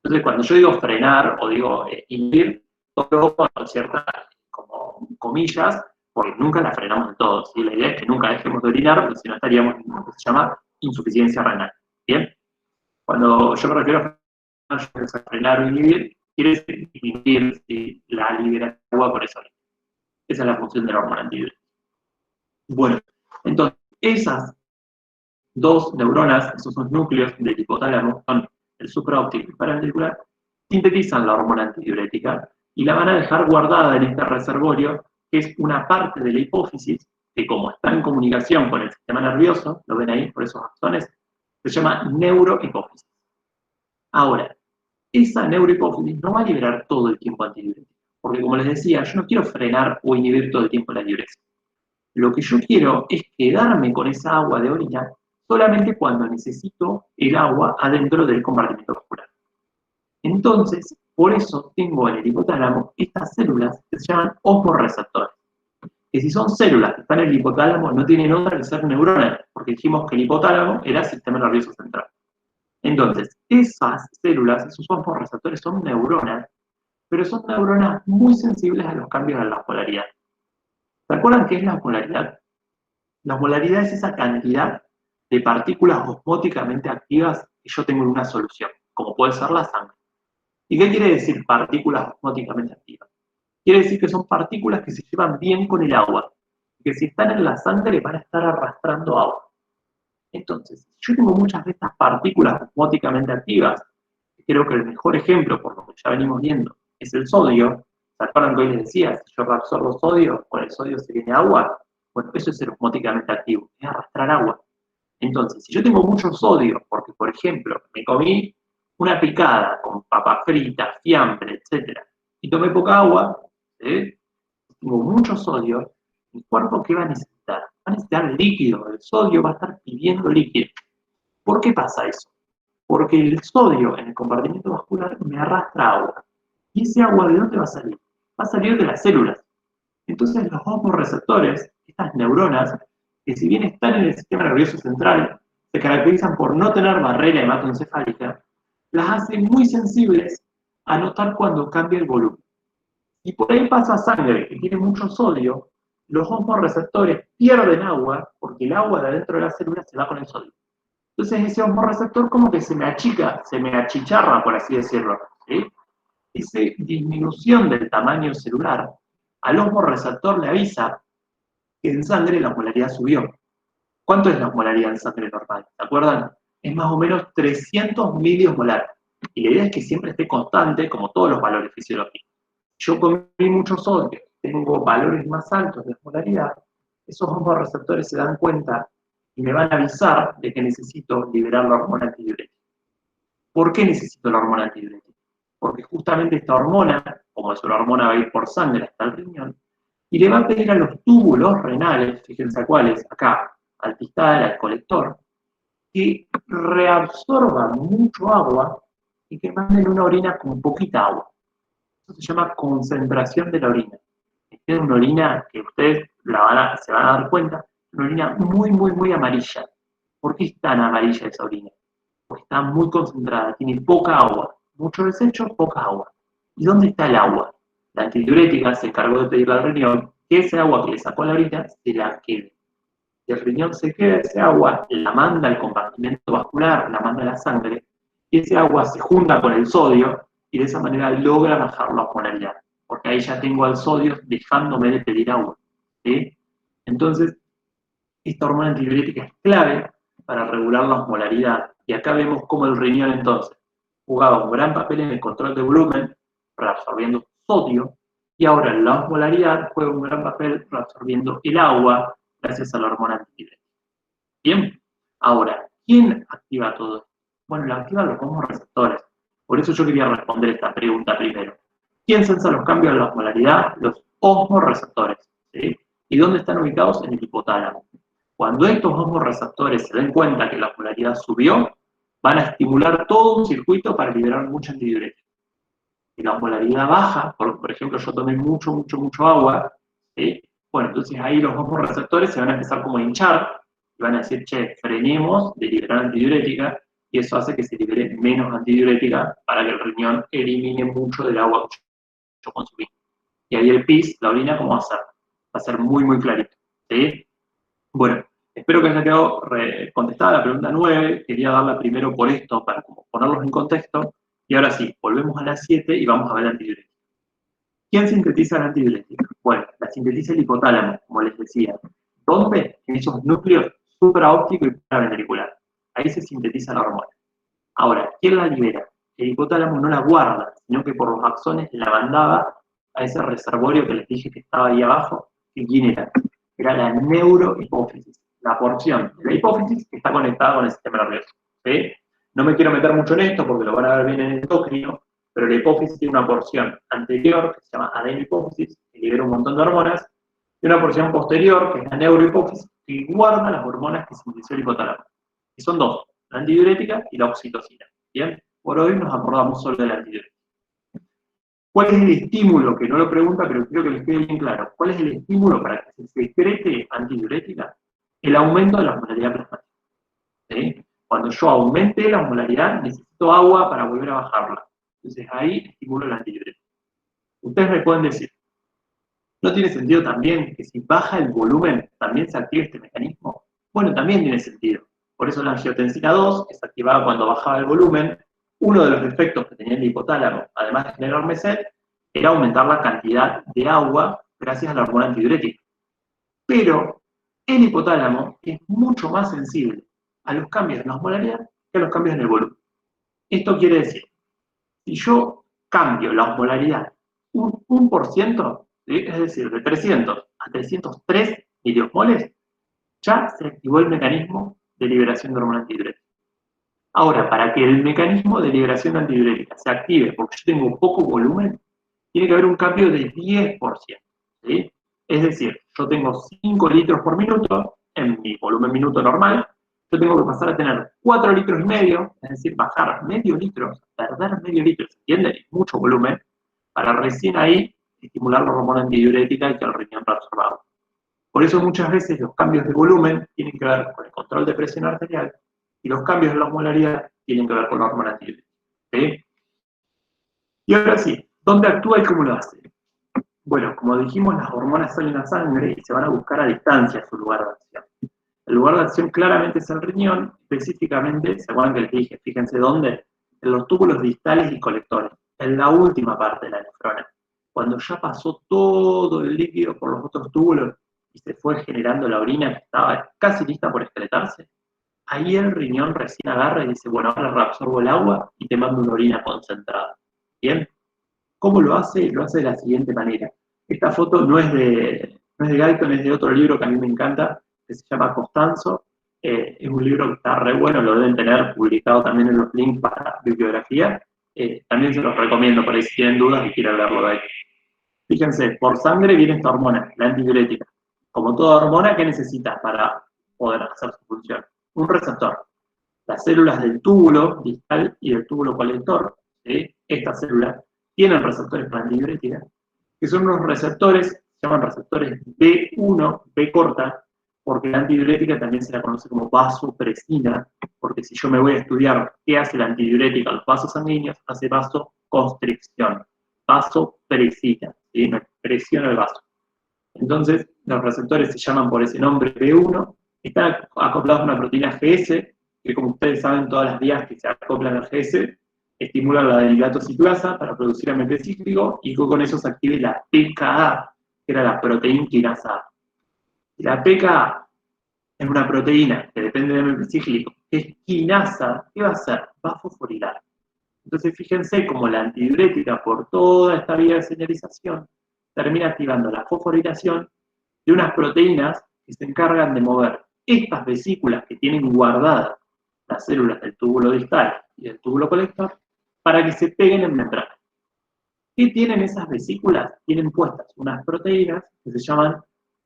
Entonces, cuando yo digo frenar o digo inhibir, todo con ciertas como comillas, porque nunca la frenamos del todo, ¿sí? La idea es que nunca dejemos de orinar, porque si no estaríamos en lo que se llama insuficiencia renal. ¿Bien? Cuando yo me refiero a frenar o inhibir, quiere decir inhibir, ¿sí?, la liberación de agua por eso. Esa es la función de la hormona antidiurética. Bueno, entonces, esas dos neuronas, esos dos núcleos del hipotálamo, son el supraóptico y el paraventricular, sintetizan la hormona antidiurética y la van a dejar guardada en este reservorio, que es una parte de la hipófisis, que como está en comunicación con el sistema nervioso, lo ven ahí por esos axones, se llama neurohipófisis. Ahora, esa neurohipófisis no va a liberar todo el tiempo antidiurético, porque como les decía, yo no quiero frenar o inhibir todo el tiempo la diuresis. Lo que yo quiero es quedarme con esa agua de orina solamente cuando necesito el agua adentro del compartimento vascular. Entonces, por eso tengo en el hipotálamo estas células que se llaman osmoreceptores. Que si son células que están en el hipotálamo, no tienen otra que ser neuronas, porque dijimos que el hipotálamo era el sistema nervioso central. Entonces, esas células, esos osmoreceptores son neuronas, pero son neuronas muy sensibles a los cambios en la osmolaridad. ¿Se acuerdan qué es la osmolaridad? La osmolaridad es esa cantidad de partículas osmóticamente activas que yo tengo en una solución, como puede ser la sangre. ¿Y qué quiere decir partículas osmóticamente activas? Quiere decir que son partículas que se llevan bien con el agua, que si están en la sangre van a estar arrastrando agua. Entonces, yo tengo muchas de estas partículas osmóticamente activas. Creo que el mejor ejemplo, por lo que ya venimos viendo, es el sodio. ¿Se acuerdan que hoy les decía, si yo absorbo sodio, con el sodio se viene agua? Bueno, eso es ser osmóticamente activo, es arrastrar agua. Entonces, si yo tengo mucho sodio, porque por ejemplo, me comí una picada con papa frita, fiambre, etc., y tomé poca agua, ¿sí?, tengo mucho sodio, mi cuerpo, ¿qué va a necesitar? Va a necesitar líquido, el sodio va a estar pidiendo líquido. ¿Por qué pasa eso? Porque el sodio en el compartimento vascular me arrastra agua. ¿Y ese agua de dónde va a salir? Va a salir de las células. Entonces los osmoreceptores, estas neuronas, que si bien están en el sistema nervioso central, se caracterizan por no tener barrera hematoencefálica, las hacen muy sensibles a notar cuando cambia el volumen. Y por ahí pasa sangre que tiene mucho sodio, los osmorreceptores pierden agua porque el agua de adentro de la célula se va con el sodio. Entonces ese osmorreceptor como que se me achica, se me achicharra, por así decirlo. ¿Sí? Esa disminución del tamaño celular al osmorreceptor le avisa que en sangre la osmolaridad subió. ¿Cuánto es la osmolaridad en sangre normal? ¿Se acuerdan? Es más o menos 300 miliosmolar. Y la idea es que siempre esté constante, como todos los valores fisiológicos. Yo comí mucho sodio, tengo valores más altos de osmolaridad, esos osmorreceptores se dan cuenta y me van a avisar de que necesito liberar la hormona antidiurética. ¿Por qué necesito la hormona antidiurética? Porque justamente esta hormona, como es una hormona, va a ir por sangre hasta el riñón, y le va a pedir a los túbulos renales, fíjense a cuáles, acá, altistal, al colector, que reabsorban mucho agua y que manden una orina con poquita agua. Eso se llama concentración de la orina. Es una orina que ustedes se van a dar cuenta, una orina muy, muy, muy amarilla. ¿Por qué es tan amarilla esa orina? Porque está muy concentrada, tiene poca agua. Mucho desecho, poca agua. ¿Y dónde está el agua? La antidiurética se encargó de pedirle al riñón que ese agua que le sacó a la orina se la quede. Si el riñón se queda ese agua, la manda al compartimento vascular, la manda a la sangre, y ese agua se junta con el sodio y de esa manera logra bajar la osmolaridad, porque ahí ya tengo al sodio dejándome de pedir agua. ¿Sí? Entonces, esta hormona antidiurética es clave para regular la osmolaridad, y acá vemos cómo el riñón entonces jugaba un gran papel en el control de volumen, reabsorbiendo sodio, y ahora la osmolaridad juega un gran papel reabsorbiendo el agua gracias a la hormona antidiurética. Bien, ahora, ¿quién activa todo esto? Bueno, lo activan los osmorreceptores. Por eso yo quería responder esta pregunta primero. ¿Quién sensa los cambios en la osmolaridad? Los osmorreceptores. ¿Sí? ¿Y dónde están ubicados? En el hipotálamo. Cuando estos osmorreceptores se den cuenta que la osmolaridad subió, van a estimular todo un circuito para liberar mucha antidiurética. Si la osmolaridad baja, por ejemplo, yo tomé mucho agua, ¿sí? Bueno, entonces ahí los osmorreceptores se van a empezar como a hinchar y van a decir, che, frenemos de liberar antidiurética, y eso hace que se libere menos antidiurética para que el riñón elimine mucho del agua que yo consumí. Y ahí el pis, la orina, ¿cómo va a ser? Va a ser muy, muy clarito. ¿Sí? Bueno, espero que haya quedado contestada la pregunta 9. Quería darla primero por esto, para como ponerlos en contexto. Y ahora sí, volvemos a las 7 y vamos a ver la antidiurética. ¿Quién sintetiza la antidiurética? Bueno, la sintetiza el hipotálamo, como les decía. ¿Dónde? En esos núcleos supraóptico y paraventricular. Ahí se sintetiza la hormona. Ahora, ¿quién la libera? El hipotálamo no la guarda, sino que por los axones la mandaba a ese reservorio que les dije que estaba ahí abajo. ¿Y quién era? Era la neurohipófisis, la porción de la hipófisis que está conectada con el sistema nervioso. ¿Sí? No me quiero meter mucho en esto porque lo van a ver bien en el endocrino, pero la hipófisis tiene una porción anterior que se llama adenohipófisis, que libera un montón de hormonas, y una porción posterior, que es la neurohipófisis, que guarda las hormonas que sintetizó el hipotálamo. Y son dos, la antidiurética y la oxitocina. Bien, por hoy nos acordamos solo de la antidiurética. ¿Cuál es el estímulo? Que no lo pregunta, pero creo que les quede bien claro. ¿Cuál es el estímulo para que se secrete antidiurética? El aumento de la osmolaridad plasmática. ¿Sí? Cuando yo aumente la osmolaridad, necesito agua para volver a bajarla. Entonces ahí estimulo la antidiurética. Ustedes me pueden decir, ¿no tiene sentido también que si baja el volumen, también se active este mecanismo? Bueno, también tiene sentido. Por eso la angiotensina 2, que se activaba cuando bajaba el volumen, uno de los efectos que tenía el hipotálamo, además de generar MESET, era aumentar la cantidad de agua gracias a la hormona antidiurética. Pero el hipotálamo es mucho más sensible a los cambios en la osmolaridad que a los cambios en el volumen. Esto quiere decir, si yo cambio la osmolaridad un 1%, ¿sí? Es decir, de 300 a 303 miliosmoles, ya se activó el mecanismo de liberación de hormona antidiurética. Ahora, para que el mecanismo de liberación antidiurética se active, porque yo tengo poco volumen, tiene que haber un cambio de 10%. ¿Sí? Es decir, yo tengo 5 litros por minuto en mi volumen minuto normal, yo tengo que pasar a tener 4 litros y medio, es decir, bajar medio litro, perder medio litro, ¿se entiende? Es mucho volumen, para recién ahí estimular la hormona antidiurética y que el riñón reabsorba agua. Por eso muchas veces los cambios de volumen tienen que ver con el control de presión arterial y los cambios de la osmolaridad tienen que ver con la hormona antidiurética. ¿Sí? Y ahora sí, ¿dónde actúa y cómo lo hace? Bueno, como dijimos, las hormonas salen a sangre y se van a buscar a distancia su lugar de acción. El lugar de acción claramente es el riñón, específicamente, ¿se acuerdan que les dije? Fíjense dónde, en los túbulos distales y colectores, en la última parte de la nefrona. Cuando ya pasó todo el líquido por los otros túbulos y se fue generando la orina que estaba casi lista por excretarse, ahí el riñón recién agarra y dice, bueno, ahora reabsorbo el agua y te mando una orina concentrada. ¿Bien? ¿Cómo lo hace? Lo hace de la siguiente manera. Esta foto no es de Galton, es de otro libro que a mí me encanta, que se llama Costanzo. Es un libro que está re bueno, lo deben tener publicado también en los links para bibliografía. También se los recomiendo por ahí si tienen dudas y quieren verlo de ahí. Fíjense, por sangre viene esta hormona, la antidiurética. Como toda hormona, ¿qué necesita para poder hacer su función? Un receptor. Las células del túbulo distal y del túbulo colector, ¿sí? Estas células tienen receptores para antidiurética, que son unos receptores, se llaman receptores B1, B corta, porque la antidiurética también se la conoce como vasopresina, porque si yo me voy a estudiar qué hace la antidiurética a los vasos sanguíneos, hace vasoconstricción, vasopresina, ¿sí? Me presiona el vaso. Entonces, los receptores se llaman por ese nombre B1, están acoplados a una proteína GS, que como ustedes saben, todas las vías que se acoplan al GS estimulan la denilatociclasa para producir AMP cíclico y con eso se active la PKA, que era la proteína quinasa A. Y la PKA es una proteína que depende del AMP cíclico, que es quinasa, ¿qué va a hacer? Va a fosforilar. Entonces fíjense cómo la antidiurética por toda esta vía de señalización termina activando la fosforilación de unas proteínas que se encargan de mover estas vesículas que tienen guardadas las células del túbulo distal y del túbulo colector para que se peguen en membrana. ¿Qué tienen esas vesículas? Tienen puestas unas proteínas que se llaman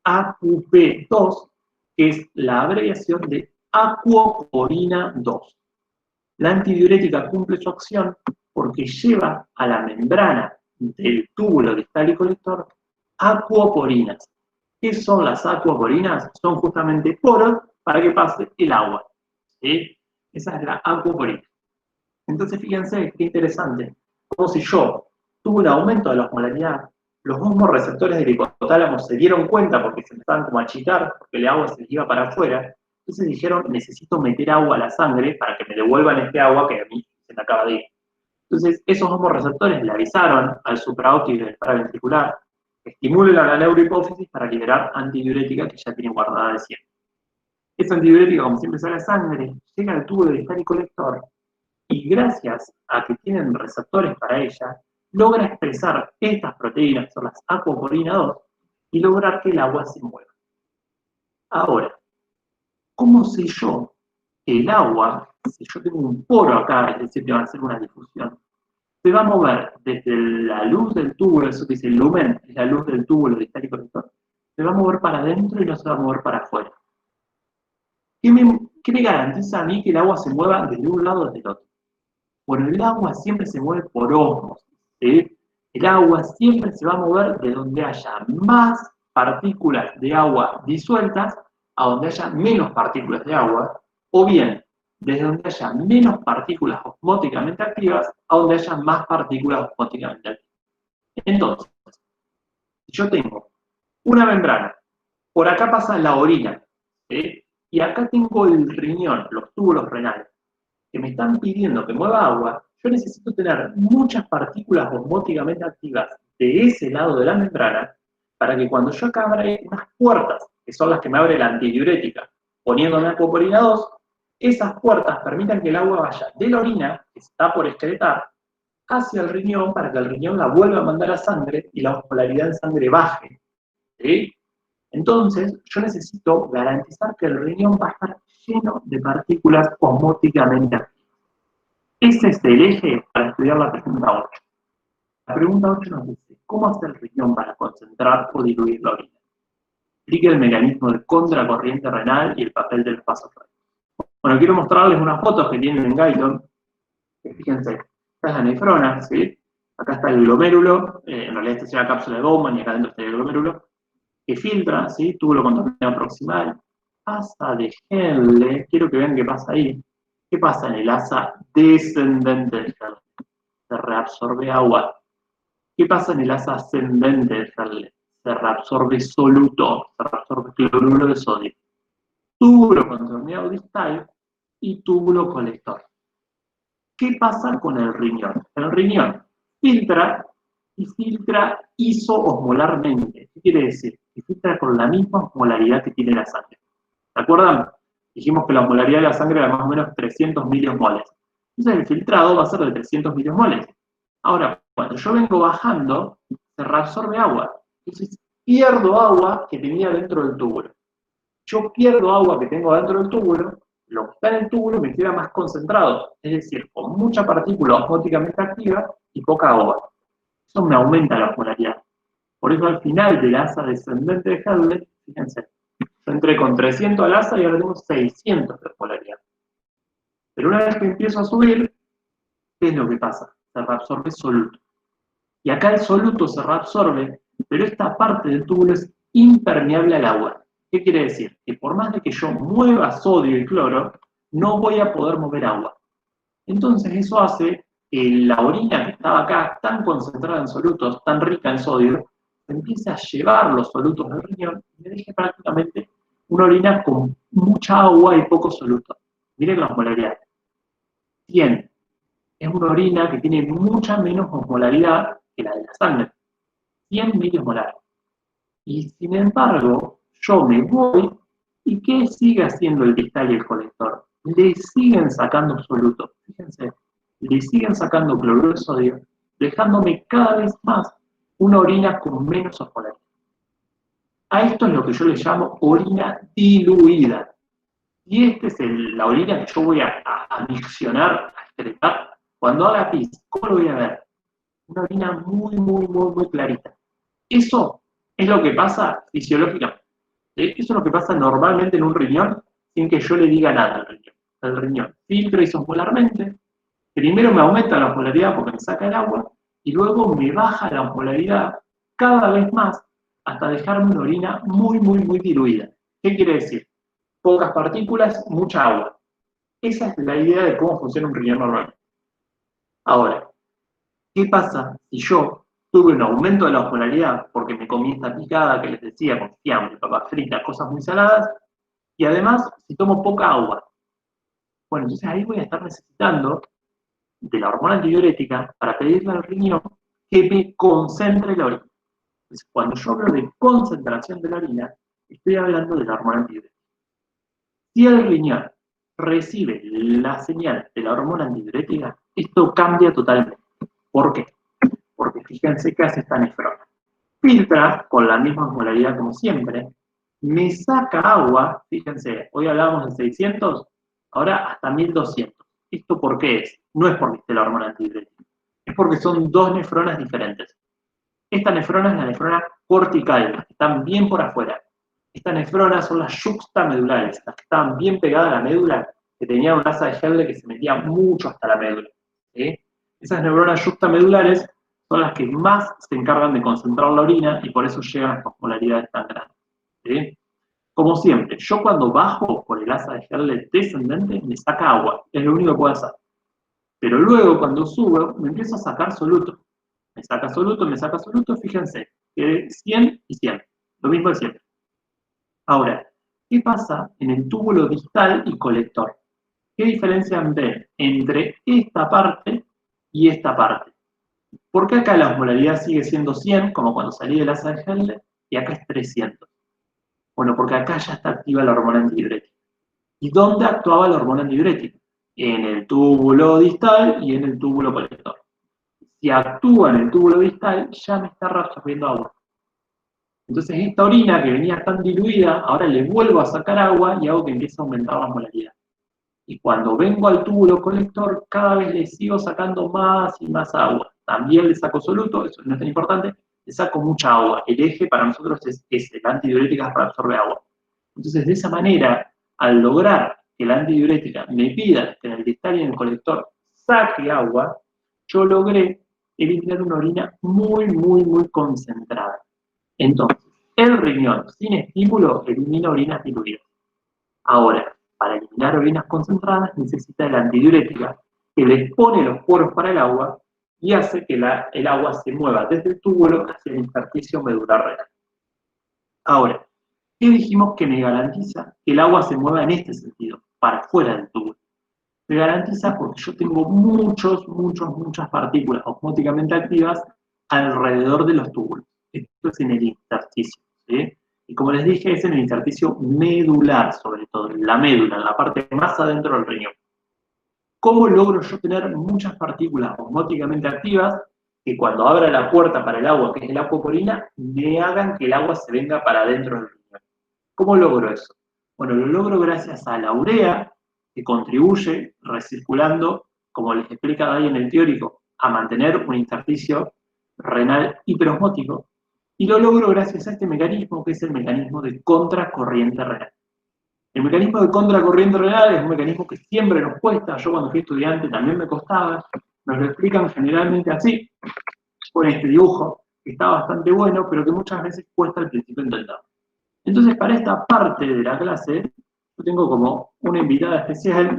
AQP2, que es la abreviación de acuoporina 2. La antidiurética cumple su acción porque lleva a la membrana del túbulo distal y colector acuoporinas. ¿Qué son las acuoporinas? Son justamente poros para que pase el agua. ¿Sí? Esa es la acuoporina. Entonces, fíjense qué interesante. Como si yo tuve un aumento de la osmolaridad, los osmorreceptores del hipotálamo se dieron cuenta porque se empezaban como a achicar, porque el agua se les iba para afuera. Entonces dijeron, necesito meter agua a la sangre para que me devuelvan este agua que a mí se me acaba de ir. Entonces, esos osmorreceptores le avisaron al supraóptico del paraventricular que estimulen a la neurohipófisis para liberar antidiurética que ya tiene guardada de siempre. Esa antidiurética, como siempre sale a sangre, llega al tubo del distal y colector y gracias a que tienen receptores para ella, logra expresar estas proteínas, que son las acuoporina 2, y lograr que el agua se mueva. Ahora, ¿cómo sé yo que el agua, si yo tengo un poro acá, es decir, que va a hacer una difusión, se va a mover desde la luz del túbulo, eso que dice el lumen, es la luz del túbulo distal y colector, se va a mover para adentro y no se va a mover para afuera? ¿Qué me garantiza a mí que el agua se mueva desde un lado o desde el otro? Bueno, el agua siempre se mueve por osmosis, ¿sí? El agua siempre se va a mover de donde haya más partículas de agua disueltas a donde haya menos partículas de agua, o bien desde donde haya menos partículas osmóticamente activas a donde haya más partículas osmóticamente activas. Entonces, si yo tengo una membrana, por acá pasa la orina, ¿sí? Y acá tengo el riñón, los túbulos renales, que me están pidiendo que mueva agua, yo necesito tener muchas partículas osmóticamente activas de ese lado de la membrana para que cuando yo acá abra unas puertas, que son las que me abre la antidiurética, poniéndome acuoporina 2, esas puertas permitan que el agua vaya de la orina, que está por excretar, hacia el riñón para que el riñón la vuelva a mandar a sangre y la osmolaridad en sangre baje. ¿Sí? Entonces, yo necesito garantizar que el riñón va a estar lleno de partículas osmóticamente activas. Ese es el eje para estudiar la pregunta 8. La pregunta 8 nos dice, ¿cómo hace el riñón para concentrar o diluir la orina? Explique el mecanismo de contracorriente renal y el papel del vasopresina. Bueno, quiero mostrarles unas fotos que tienen en Galton. Fíjense, esta es la nefrona, ¿sí? Acá está el glomérulo, en realidad esta es la cápsula de Bowman y acá dentro está el glomérulo, que filtra, ¿sí? Túbulo contaminado proximal, asa de Henle, quiero que vean qué pasa ahí. ¿Qué pasa en el asa descendente del Henle? Se reabsorbe agua ¿Qué pasa en el asa ascendente de Ferle? Se reabsorbe soluto, se reabsorbe cloruro de sodio. Túbulo contorneado distal y túbulo colector. ¿Qué pasa con el riñón? El riñón filtra y filtra isoosmolarmente. ¿Qué quiere decir? Que filtra con la misma osmolaridad que tiene la sangre. ¿Se acuerdan? Dijimos que la osmolaridad de la sangre era más o menos 300 miliosmoles. Entonces el filtrado va a ser de 300 miliosmoles. Ahora, cuando yo vengo bajando, se reabsorbe agua. Entonces pierdo agua que tenía dentro del túbulo. Yo pierdo agua que tengo dentro del túbulo, lo que está en el túbulo me queda más concentrado, es decir, con mucha partícula osmóticamente activa y poca agua. Eso me aumenta la osmolaridad. Por eso al final del asa descendente de Hadley, fíjense, yo entré con 300 al asa y ahora tengo 600 de osmolaridad. Pero una vez que empiezo a subir, ¿qué es lo que pasa? Se reabsorbe soluto. Y acá el soluto se reabsorbe, pero esta parte del túbulo es impermeable al agua. ¿Qué quiere decir? Que por más de que yo mueva sodio y cloro, no voy a poder mover agua. Entonces eso hace que la orina que estaba acá, tan concentrada en solutos, tan rica en sodio, empiece a llevar los solutos del riñón y me deje prácticamente una orina con mucha agua y poco soluto. Miren la osmolaridad. 100. Es una orina que tiene mucha menos osmolaridad que la de la sangre. 100 miliosmolar. Y sin embargo, yo me voy, ¿y qué sigue haciendo el distal y el colector? Le siguen sacando soluto, fíjense, le siguen sacando cloruro de sodio, dejándome cada vez más una orina con menos osmolaridad. A esto es lo que yo le llamo orina diluida. Y esta es la orina que yo voy a miccionar, a excretar. Cuando haga pis, ¿cómo lo voy a ver? Una orina muy clarita. Eso es lo que pasa fisiológicamente. Eso es lo que pasa normalmente en un riñón sin que yo le diga nada al riñón. El riñón filtra isosmolarmente, primero me aumenta la osmolaridad porque me saca el agua y luego me baja la osmolaridad cada vez más hasta dejarme una orina muy diluida. ¿Qué quiere decir? Pocas partículas, mucha agua. Esa es la idea de cómo funciona un riñón normal. Ahora, ¿qué pasa si yo tuve un aumento de la osmolaridad porque me comí esta picada que les decía, con fiambre, papas fritas, cosas muy saladas, y además si tomo poca agua? Bueno, entonces ahí voy a estar necesitando de la hormona antidiurética para pedirle al riñón que me concentre la orina. Entonces, cuando yo hablo de concentración de la orina, estoy hablando de la hormona antidiurética. Si el riñón recibe la señal de la hormona antidiurética, esto cambia totalmente. ¿Por qué? Porque fíjense qué hace esta nefrona. Filtra con la misma osmolaridad como siempre, me saca agua, fíjense, hoy hablamos de 600, ahora hasta 1200. ¿Esto por qué es? No es porque esté la hormona antidiurética, es porque son dos nefronas diferentes. Esta nefrona es la nefrona cortical, las que están bien por afuera. Estas nefronas son las yuxtamedulares, las que estaban bien pegadas a la médula, que tenían un asa de Henle que se metía mucho hasta la médula. ¿Sí? Esas neuronas yuxtamedulares son las que más se encargan de concentrar la orina y por eso llegan a estas osmolaridades tan grandes. ¿Sí? Como siempre, yo cuando bajo por el asa de Henle descendente me saca agua, es lo único que puedo hacer. Pero luego cuando subo me empiezo a sacar soluto. Me saca soluto, fíjense, que 100 y 100, lo mismo de siempre. Ahora, ¿qué pasa en el túbulo distal y colector? ¿Qué diferencia ven entre esta parte y esta parte? ¿Por qué acá la osmolaridad sigue siendo 100, como cuando salí del asa de Henle, y acá es 300? Bueno, porque acá ya está activa la hormona antidiurética. ¿Y dónde actuaba la hormona antidiurética? En el túbulo distal y en el túbulo colector. Si actúa en el túbulo distal, ya me está reabsorbiendo agua. Entonces esta orina que venía tan diluida, ahora le vuelvo a sacar agua y hago que empiece a aumentar la osmolaridad. Y cuando vengo al túbulo colector, cada vez le sigo sacando más y más agua. También le saco soluto, eso no es tan importante, le saco mucha agua. El eje para nosotros es ese, la antidiurética reabsorbe agua. Entonces de esa manera, al lograr que la antidiurética me pida que en el distal y en el colector saque agua, yo logré eliminar una orina muy concentrada. Entonces, el riñón sin estímulo elimina orinas diluidas. Ahora, para eliminar orinas concentradas necesita la antidiurética, que les pone los poros para el agua y hace que el agua se mueva desde el túbulo hacia el intersticio medular renal. Ahora, ¿qué dijimos que me garantiza que el agua se mueva en este sentido, para afuera del túbulo? Me garantiza porque yo tengo muchas partículas osmóticamente activas alrededor de los túbulos. Esto es en el intersticio, ¿sí? Y como les dije, es en el intersticio medular, sobre todo, en la médula, en la parte más adentro del riñón. ¿Cómo logro yo tener muchas partículas osmóticamente activas que cuando abra la puerta para el agua, que es el acuoporina, me hagan que el agua se venga para adentro del riñón? ¿Cómo logro eso? Bueno, lo logro gracias a la urea, que contribuye recirculando, como les explica ahí en el teórico, a mantener un intersticio renal hiperosmótico, y lo logro gracias a este mecanismo, que es el mecanismo de contracorriente renal. El mecanismo de contracorriente renal es un mecanismo que siempre nos cuesta. Yo cuando fui estudiante también me costaba. Nos lo explican generalmente así, con este dibujo, que está bastante bueno, pero que muchas veces cuesta al principio entender. Entonces, para esta parte de la clase, yo tengo como una invitada especial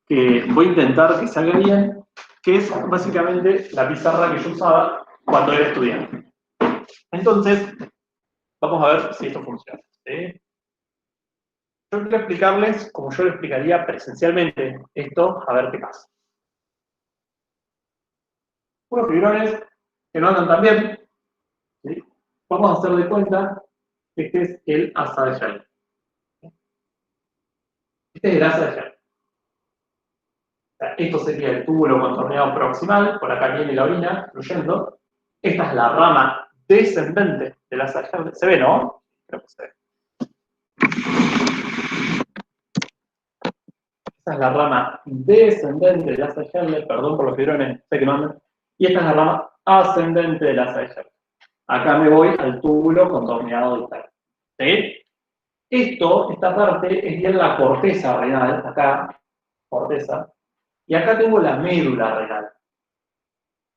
que voy a intentar que salga bien, que es básicamente la pizarra que yo usaba cuando era estudiante. Entonces, vamos a ver si esto funciona, ¿sí? Yo quiero explicarles, como yo lo explicaría presencialmente, esto, a ver qué pasa. Unos fibrones que no andan tan bien, ¿sí? Vamos a hacer de cuenta que este es el asa de Schell. Este es el asa de Schell. Esto sería el túbulo contorneado proximal, por acá viene la orina fluyendo. Esta es la rama descendente del asa de Schell. ¿Se ve, no? Creo que se ve. Esta es la rama descendente del asa de Schell, perdón por los fibrones, sé que no andan. Y esta es la rama ascendente del asa de Schell. Acá me voy al túbulo contorneado distal. ¿Sí? Esta parte es bien la corteza renal, acá, corteza, y acá tengo la médula renal.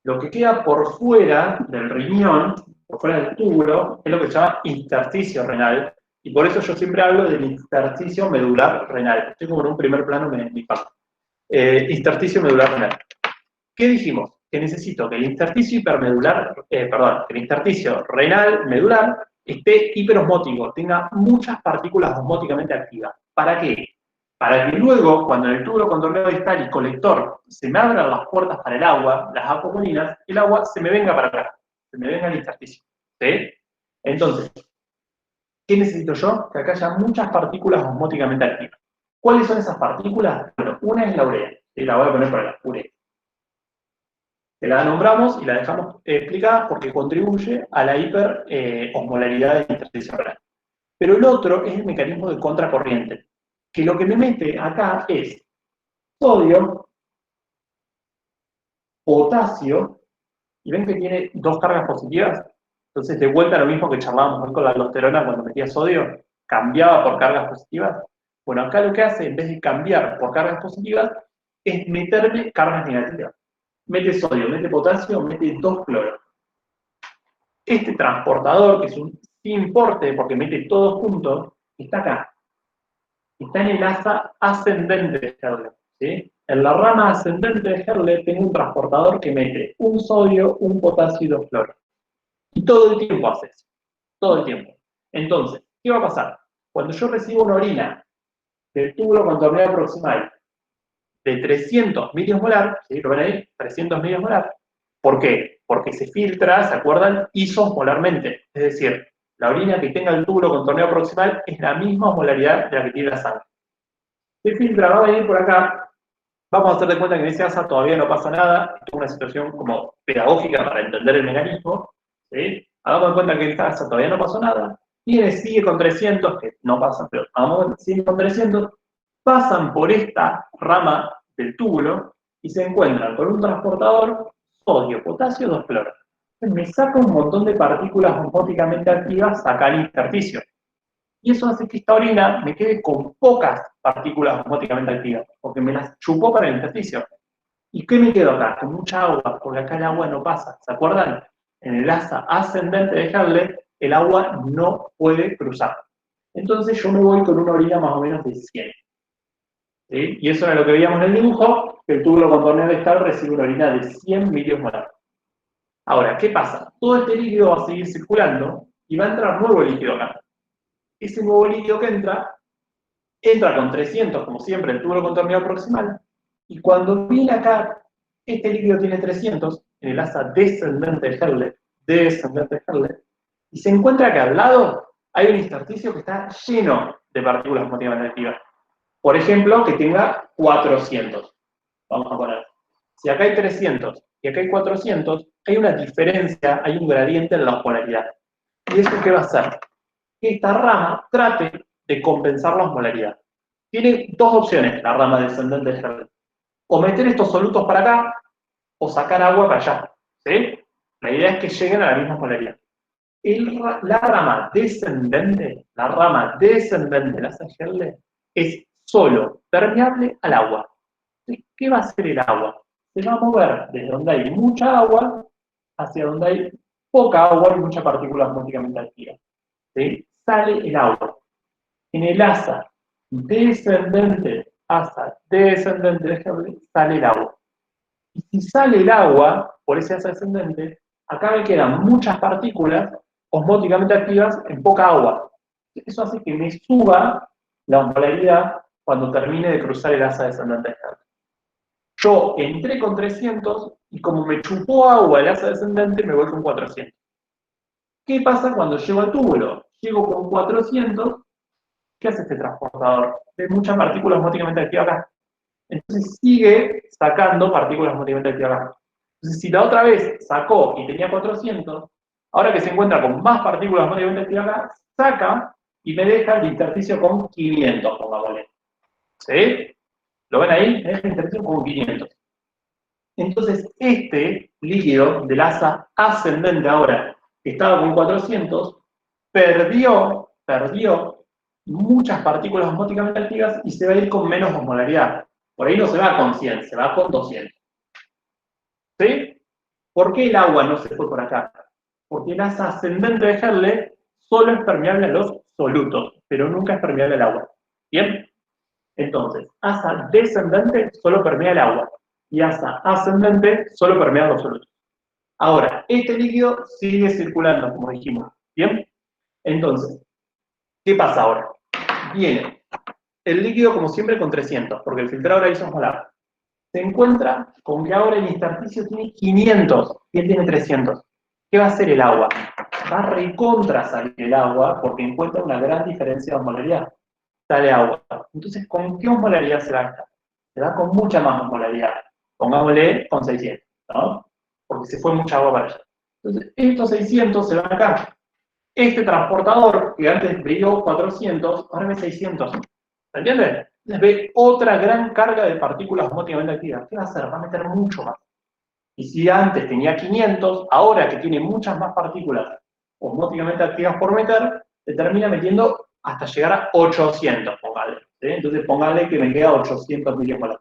Lo que queda por fuera del riñón, por fuera del túbulo, es lo que se llama intersticio renal, y por eso yo siempre hablo del intersticio medular renal. Estoy como en un primer plano, me pasa. Intersticio medular renal. ¿Qué dijimos? Que necesito que el intersticio que el intersticio renal medular esté hiperosmótico, tenga muchas partículas osmóticamente activas. ¿Para qué? Para que luego, cuando en el túbulo contorneado distal y colector se me abran las puertas para el agua, las acuoporinas, el agua se me venga para acá, se me venga al intersticio. ¿Sí? Entonces, ¿qué necesito yo? Que acá haya muchas partículas osmóticamente activas. ¿Cuáles son esas partículas? Bueno, una es la urea, y la voy a poner por acá, urea. Que la nombramos y la dejamos explicada porque contribuye a la hiperosmolaridad del intersticio renal. Pero el otro es el mecanismo de contracorriente, que lo que me mete acá es sodio, potasio, y ven que tiene dos cargas positivas. Entonces, de vuelta lo mismo que charlábamos con la aldosterona cuando metía sodio, cambiaba por cargas positivas. Bueno, acá lo que hace, en vez de cambiar por cargas positivas, es meterme cargas negativas. Mete sodio, mete potasio, mete dos cloros. Este transportador, que es un sin porte porque mete todos juntos, está acá. Está en el asa ascendente de Herle, ¿sí? En la rama ascendente de Herle tengo un transportador que mete un sodio, un potasio y dos cloros. Y todo el tiempo hace eso. Todo el tiempo. Entonces, ¿qué va a pasar? Cuando yo recibo una orina del túbulo contorneado proximal de 300 miliosmolar, ¿sí? ¿Lo ven ahí? 300 miliosmolar. ¿Por qué? Porque se filtra, ¿se acuerdan? Isosmolarmente. Es decir, la orina que tenga el túbulo contorneado proximal es la misma osmolaridad de la que tiene la sangre. Se filtra, va a venir por acá. Vamos a hacer de cuenta que en ese asa todavía no pasa nada. Esto es una situación como pedagógica para entender el mecanismo. ¿Sí? Hagamos de cuenta que en esta asa todavía no pasó nada. Sigue con 300, que no pasa, pero sigue con 300. Pasan por esta rama del túbulo y se encuentran con un transportador sodio, potasio, dos cloros. Me saca un montón de partículas osmóticamente activas acá al intersticio. Y eso hace que esta orina me quede con pocas partículas osmóticamente activas, porque me las chupó para el intersticio. ¿Y qué me quedó acá? Con mucha agua, porque acá el agua no pasa. ¿Se acuerdan? En el asa ascendente de Herle, el agua no puede cruzar. Entonces yo me voy con una orina más o menos de 100. ¿Sí? Y eso era lo que veíamos en el dibujo, que el túbulo contorneado distal recibe una orina de 100 miliosmolar. Ahora, ¿qué pasa? Todo este líquido va a seguir circulando y va a entrar nuevo líquido acá. Ese nuevo líquido que entra con 300, como siempre, el túbulo contaminado proximal, y cuando viene acá, este líquido tiene 300 en el asa descendente de Herle, y se encuentra que al lado hay un intersticio que está lleno de partículas motivamente activas. Por ejemplo, que tenga 400. Vamos a poner. Si acá hay 300 y acá hay 400, hay una diferencia, hay un gradiente en la polaridad. ¿Y eso qué va a hacer? Que esta rama trate de compensar la osmolaridad. Tiene dos opciones la rama descendente de Herle. O meter estos solutos para acá, o sacar agua para allá. ¿Sí? La idea es que lleguen a la misma polaridad. La rama descendente de la Herle es solo permeable al agua. ¿Qué va a hacer el agua? Se va a mover desde donde hay mucha agua hacia donde hay poca agua y muchas partículas osmóticamente activas. ¿Sí? Sale el agua. En el asa descendente de Herle sale el agua. Y si sale el agua por ese asa descendente, acá me quedan muchas partículas osmóticamente activas en poca agua. Eso hace que me suba la osmolaridad cuando termine de cruzar el asa descendente de Herle. Yo entré con 300 y como me chupó agua el asa descendente, me voy con 400. ¿Qué pasa cuando llego al túbulo? Llego con 400, ¿qué hace este transportador? Hay muchas partículas osmóticamente activas acá. Entonces sigue sacando partículas osmóticamente activas acá. Entonces si la otra vez sacó y tenía 400, ahora que se encuentra con más partículas osmóticamente activas acá, saca y me deja el intersticio con 500, pongámosle. ¿Sí? ¿Lo ven ahí? Me deja el intersticio con 500. Entonces, este líquido del asa ascendente ahora, que estaba con 400, perdió muchas partículas osmóticamente activas y se va a ir con menos osmolaridad. Por ahí no se va con 100, se va con 200. ¿Sí? ¿Por qué el agua no se fue por acá? Porque el asa ascendente de Herle solo es permeable a los solutos, pero nunca es permeable al agua. ¿Bien? Entonces, asa descendente solo permea el agua y asa ascendente solo permea los solutos. Ahora, este líquido sigue circulando, como dijimos. ¿Bien? Entonces, ¿qué pasa ahora? Viene el líquido, como siempre, con 300, porque el filtrado era isosmolar. Se encuentra con que ahora el intersticio tiene 500 y él tiene 300. ¿Qué va a hacer el agua? Va a recontra salir el agua porque encuentra una gran diferencia de osmolaridad. Sale agua. Entonces, ¿con qué osmolaridad se va? Se va con mucha más osmolaridad. Pongámosle con 600, ¿no? Porque se fue mucha agua para allá. Entonces, estos 600 se van acá. Este transportador, que antes brilló 400, ahora ve 600. ¿Se entiende? Entonces ve otra gran carga de partículas osmóticamente activas. ¿Qué va a hacer? Va a meter mucho más. Y si antes tenía 500, ahora que tiene muchas más partículas osmóticamente activas por meter, se termina metiendo hasta llegar a 800, póngale. ¿Sí? Entonces póngale que me queda 800 milimolar.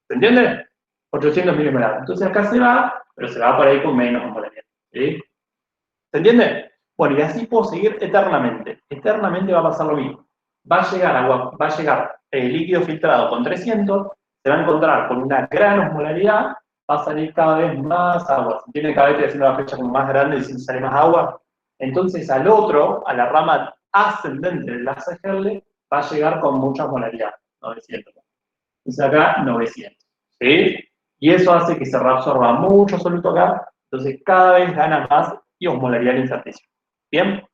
¿Se entiende? 800 milimolar. Entonces acá se va, pero se va por ahí con menos osmolaridad. ¿Sí? ¿Se entiende? Bueno, y así puedo seguir eternamente. Eternamente va a pasar lo mismo. Va a llegar agua, va a llegar líquido filtrado con 300, se va a encontrar con una gran osmolaridad, va a salir cada vez más agua. Si tiene cada vez que hacer una fecha como más grande y si sale más agua, entonces al otro, a la rama ascendente del asa Herle, va a llegar con mucha osmolaridad, 900. Entonces acá 900. ¿Sí? Y eso hace que se reabsorba mucho soluto acá, entonces cada vez gana más y osmolaridad el intersticio. ¿Bien?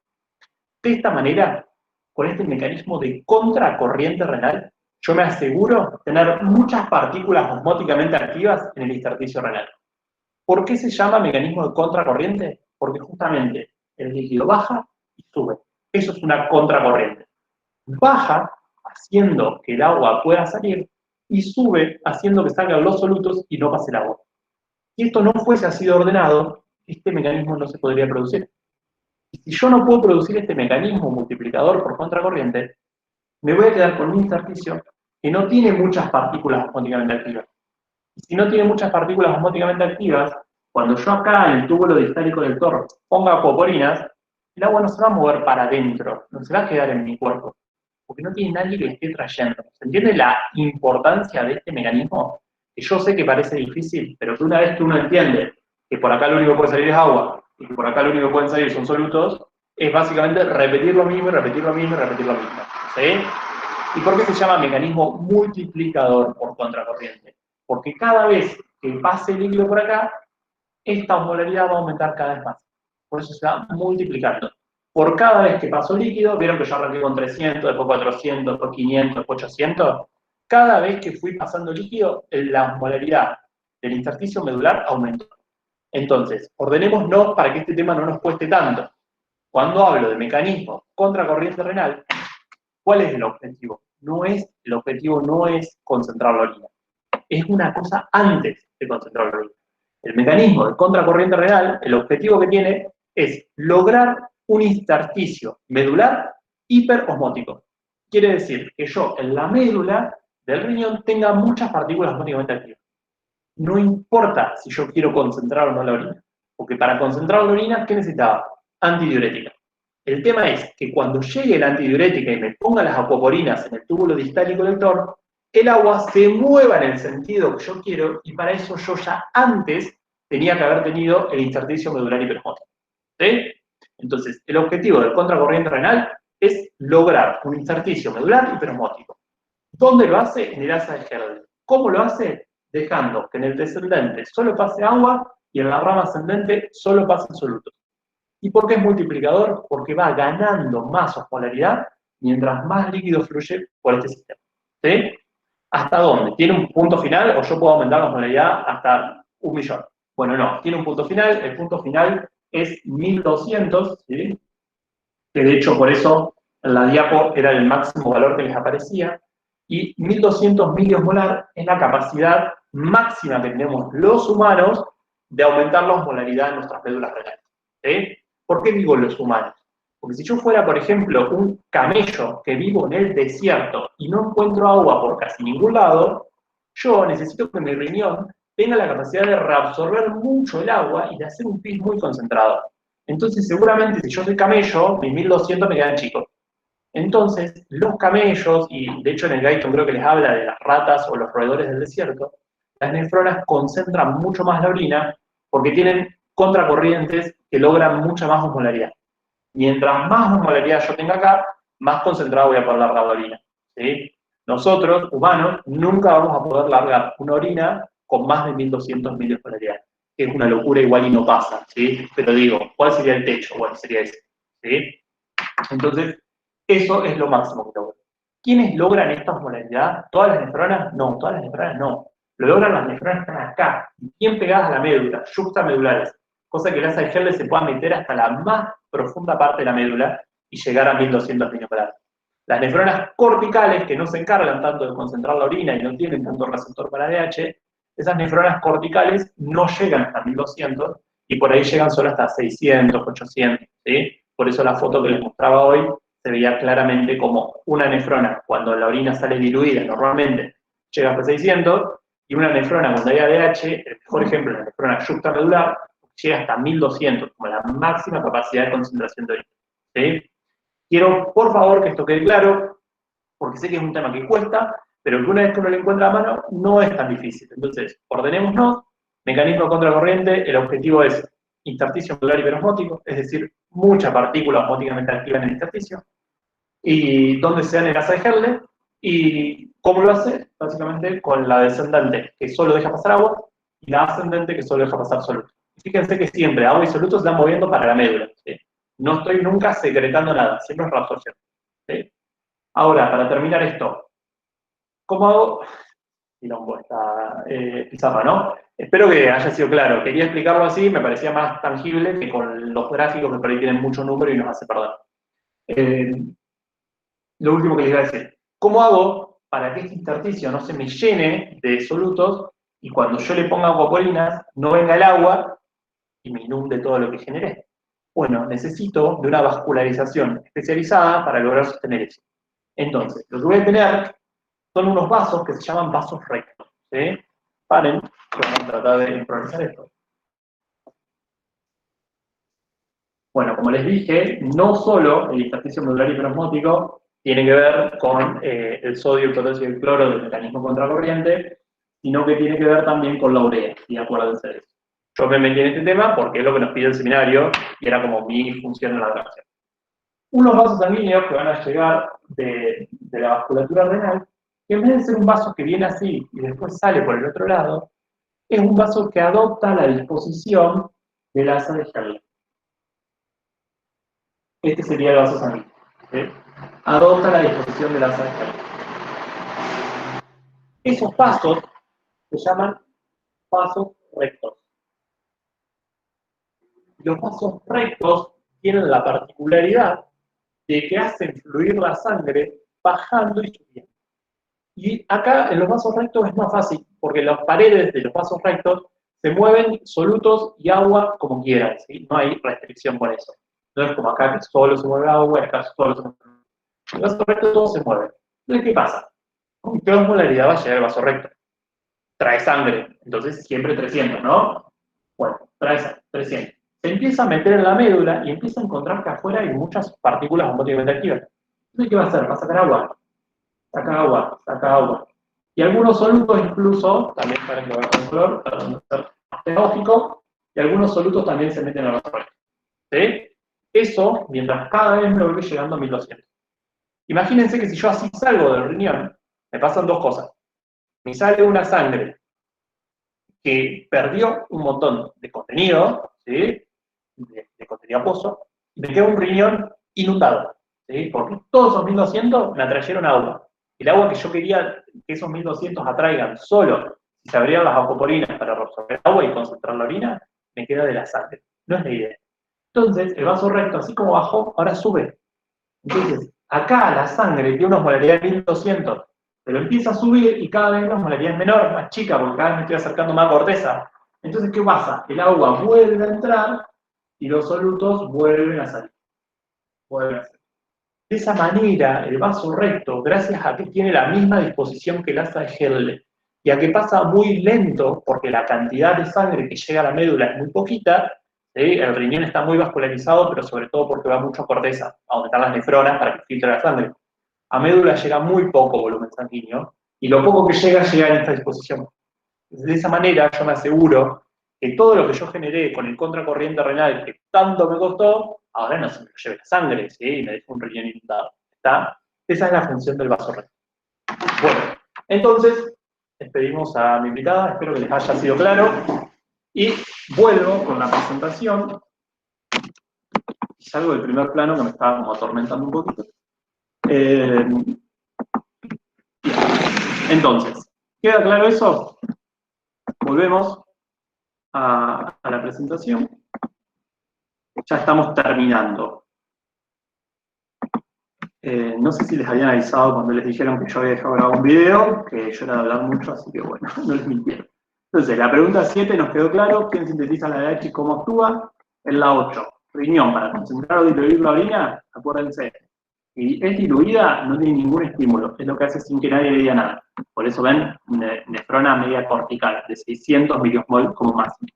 De esta manera, con este mecanismo de contracorriente renal, yo me aseguro tener muchas partículas osmóticamente activas en el intersticio renal. ¿Por qué se llama mecanismo de contracorriente? Porque justamente el líquido baja y sube. Eso es una contracorriente. Baja haciendo que el agua pueda salir y sube haciendo que salgan los solutos y no pase el agua. Si esto no fuese así de ordenado, este mecanismo no se podría producir. Y si yo no puedo producir este mecanismo multiplicador por contracorriente, me voy a quedar con un intersticio que no tiene muchas partículas osmóticamente activas. Y si no tiene muchas partículas osmóticamente activas, cuando yo acá en el túbulo distálico del TOR ponga poporinas, el agua no se va a mover para adentro, no se va a quedar en mi cuerpo, porque no tiene nadie que le esté trayendo. ¿Se entiende la importancia de este mecanismo? Que yo sé que parece difícil, pero que una vez que uno entiende que por acá lo único que puede salir es agua, y que por acá lo único que pueden salir son solutos, es básicamente repetir lo mismo, y repetir lo mismo, y repetir lo mismo, ¿sí? ¿Y por qué se llama mecanismo multiplicador por contracorriente? Porque cada vez que pase el líquido por acá, esta osmolaridad va a aumentar cada vez más. Por eso se va multiplicando. Por cada vez que pasó líquido, vieron que yo arranqué con 300, después 400, después 500, después 800. Cada vez que fui pasando líquido, la osmolaridad del intersticio medular aumentó. Entonces, ordenémonos para que este tema no nos cueste tanto. Cuando hablo de mecanismo contracorriente renal, ¿cuál es el objetivo? El objetivo no es concentrar la orina. Es una cosa antes de concentrar la orina. El mecanismo de contracorriente renal, el objetivo que tiene es lograr un intersticio medular hiperosmótico. Quiere decir que yo en la médula del riñón tenga muchas partículas osmóticamente activas. No importa si yo quiero concentrar o no la orina, porque para concentrar la orina, ¿qué necesitaba? Antidiurética. El tema es que cuando llegue la antidiurética y me ponga las acuaporinas en el túbulo distal y colector, el agua se mueva en el sentido que yo quiero, y para eso yo ya antes tenía que haber tenido el intersticio medular hiperosmótico. ¿Sí? Entonces, el objetivo del contracorriente renal es lograr un intersticio medular hiperosmótico. ¿Dónde lo hace? En el asa de Herder. ¿Cómo lo hace? Dejando que en el descendente solo pase agua y en la rama ascendente solo pasen solutos. ¿Y por qué es multiplicador? Porque va ganando más osmolaridad mientras más líquido fluye por este sistema. ¿Sí? ¿Hasta dónde? ¿Tiene un punto final o yo puedo aumentar la osmolaridad hasta 1.000.000? Bueno, no, tiene un punto final. El punto final es 1200, ¿sí? Que de hecho por eso en la diapo era el máximo valor que les aparecía, y 1200 miliosmolar es la capacidad máxima que tenemos los humanos de aumentar la osmolaridad en nuestras médulas renales. ¿Sí? ¿Por qué digo los humanos? Porque si yo fuera, por ejemplo, un camello que vivo en el desierto y no encuentro agua por casi ningún lado, yo necesito que mi riñón tenga la capacidad de reabsorber mucho el agua y de hacer un pis muy concentrado. Entonces, seguramente, si yo soy camello, mis 1200 me quedan chicos. Entonces, los camellos, y de hecho en el Guyton creo que les habla de las ratas o los roedores del desierto, las nefronas concentran mucho más la orina porque tienen contracorrientes que logran mucha más osmolaridad. Mientras más osmolaridad yo tenga acá, más concentrado voy a poder largar la orina. ¿Sí? Nosotros, humanos, nunca vamos a poder largar una orina con más de 1200 miliosmolaridad, que es una locura igual y no pasa, ¿sí? Pero digo, ¿cuál sería el techo? Bueno, sería ese, ¿sí? Entonces, eso es lo máximo que logran. ¿Quiénes logran esta osmolaridad? ¿Todas las nefronas? No, todas las nefronas no. Lo logran las nefronas que están acá, bien pegadas a la médula, yuxtamedulares, cosa que el asa de Herder se pueda meter hasta la más profunda parte de la médula y llegar a 1200 miliomolar. Las nefronas corticales, que no se encargan tanto de concentrar la orina y no tienen tanto receptor para ADH, esas nefronas corticales no llegan hasta 1200 y por ahí llegan solo hasta 600, 800, ¿sí? Por eso la foto que les mostraba hoy se veía claramente como una nefrona, cuando la orina sale diluida, normalmente llega hasta 600, y una nefrona cuando hay ADH, el mejor ejemplo es la nefrona yuxtamedular, llega hasta 1200, como la máxima capacidad de concentración de orina. ¿Sí? Quiero, por favor, que esto quede claro, porque sé que es un tema que cuesta, pero que una vez que uno le encuentra a mano, no es tan difícil. Entonces, ordenémonos, mecanismo contracorriente, el objetivo es intersticio medular hiperosmótico, es decir, mucha partícula osmóticamente activa en el intersticio, y dónde se da en el asa de Herder, y cómo lo hace, básicamente con la descendente, que solo deja pasar agua, y la ascendente, que solo deja pasar solutos. Fíjense que siempre agua y solutos se están moviendo para la médula, ¿sí? No estoy nunca secretando nada, siempre es reabsorción, ¿sí? Ahora, para terminar esto, ¿cómo hago? Quilombo esta pizarra, ¿no? Espero que haya sido claro. Quería explicarlo así, me parecía más tangible que con los gráficos que por ahí tienen mucho número y nos hace perder. Lo último que les iba a decir, ¿cómo hago para que este intersticio no se me llene de solutos y cuando yo le ponga acuaporinas no venga el agua y me inunde todo lo que generé? Bueno, necesito de una vascularización especializada para lograr sostener eso. Entonces, lo que voy a tener son unos vasos que se llaman vasos rectos. ¿Sí? Paren, que vamos a tratar de improvisar esto. Bueno, como les dije, no solo el intersticio medular hiperosmótico tiene que ver con el sodio, el potasio y el cloro del mecanismo contracorriente, sino que tiene que ver también con la urea, y acuérdense de eso. Yo me metí en este tema porque es lo que nos pide el seminario y era como mi función en la grabación. Unos vasos sanguíneos que van a llegar de la vasculatura renal, que en vez de ser un vaso que viene así y después sale por el otro lado, es un vaso que adopta la disposición del asa de Henle. Este sería el vaso sanguíneo. ¿Sí? Adopta la disposición del asa de Henle. Esos vasos se llaman vasos rectos. Los vasos rectos tienen la particularidad de que hacen fluir la sangre bajando y subiendo. Y acá en los vasos rectos es más fácil, porque las paredes de los vasos rectos se mueven solutos y agua como quieran, ¿sí? No hay restricción por eso. No es como acá que solo se mueve agua, acá solo se mueve agua. En el vaso recto todo se mueve. Entonces, ¿qué pasa? ¿Con qué osmolaridad va a llegar el vaso recto? Trae sangre, entonces siempre 300, ¿no? Bueno, trae sangre, 300. Se empieza a meter en la médula y empieza a encontrar que afuera hay muchas partículas homóticamente activas. Entonces, ¿qué va a hacer? Va a sacar agua. Saca agua, saca agua. Y algunos solutos incluso, también para que lo vean con color, para no ser pedagógico, y algunos solutos también se meten a la vaso. ¿Sí? Eso, mientras cada vez me voy llegando a 1200. Imagínense que si yo así salgo del riñón, me pasan dos cosas. Me sale una sangre que perdió un montón de contenido, ¿sí? de contenido acuoso, y me queda un riñón inundado, ¿sí? Porque todos esos 1200 me atrayeron agua. El agua que yo quería que esos 1200 atraigan solo, si se abrieran las acoporinas para absorber agua y concentrar la orina, me queda de la sangre. No es la idea. Entonces, el vaso recto, así como bajó, ahora sube. Entonces, acá la sangre tiene una osmolaridad de 1200, pero empieza a subir y cada vez la osmolaridad es menor, más chica, porque cada vez me estoy acercando más a corteza. Entonces, ¿qué pasa? El agua vuelve a entrar y los solutos vuelven a salir. De esa manera, el vaso recto, gracias a que tiene la misma disposición que el asa de Henle, y a que pasa muy lento, porque la cantidad de sangre que llega a la médula es muy poquita, ¿sí? El riñón está muy vascularizado, pero sobre todo porque va mucho a corteza, a donde están las nefronas para que filtre la sangre. A médula llega muy poco volumen sanguíneo, y lo poco que llega en esta disposición. De esa manera yo me aseguro que todo lo que yo generé con el contracorriente renal que tanto me costó, ahora no se me lo lleve la sangre, ¿sí? Y me deja un riñón inundado. ¿Está? Esa es la función del vaso recto. Bueno, entonces, despedimos a mi invitada, espero que les haya sido claro, y vuelvo con la presentación, y salgo del primer plano que me estaba como atormentando un poquito. Entonces, ¿queda claro eso? Volvemos a la presentación. Ya estamos terminando. No sé si les habían avisado cuando les dijeron que yo había dejado grabado un video, que yo era de hablar mucho, así que bueno, no les mintieron. Entonces, la pregunta 7 nos quedó claro, ¿quién sintetiza la DH y cómo actúa? En la 8, riñón, para concentrar o diluir la orina, acuérdense. Y es diluida, no tiene ningún estímulo, es lo que hace sin que nadie le diga nada. Por eso ven, nefrona media cortical, de 600 miliosmol como máximo.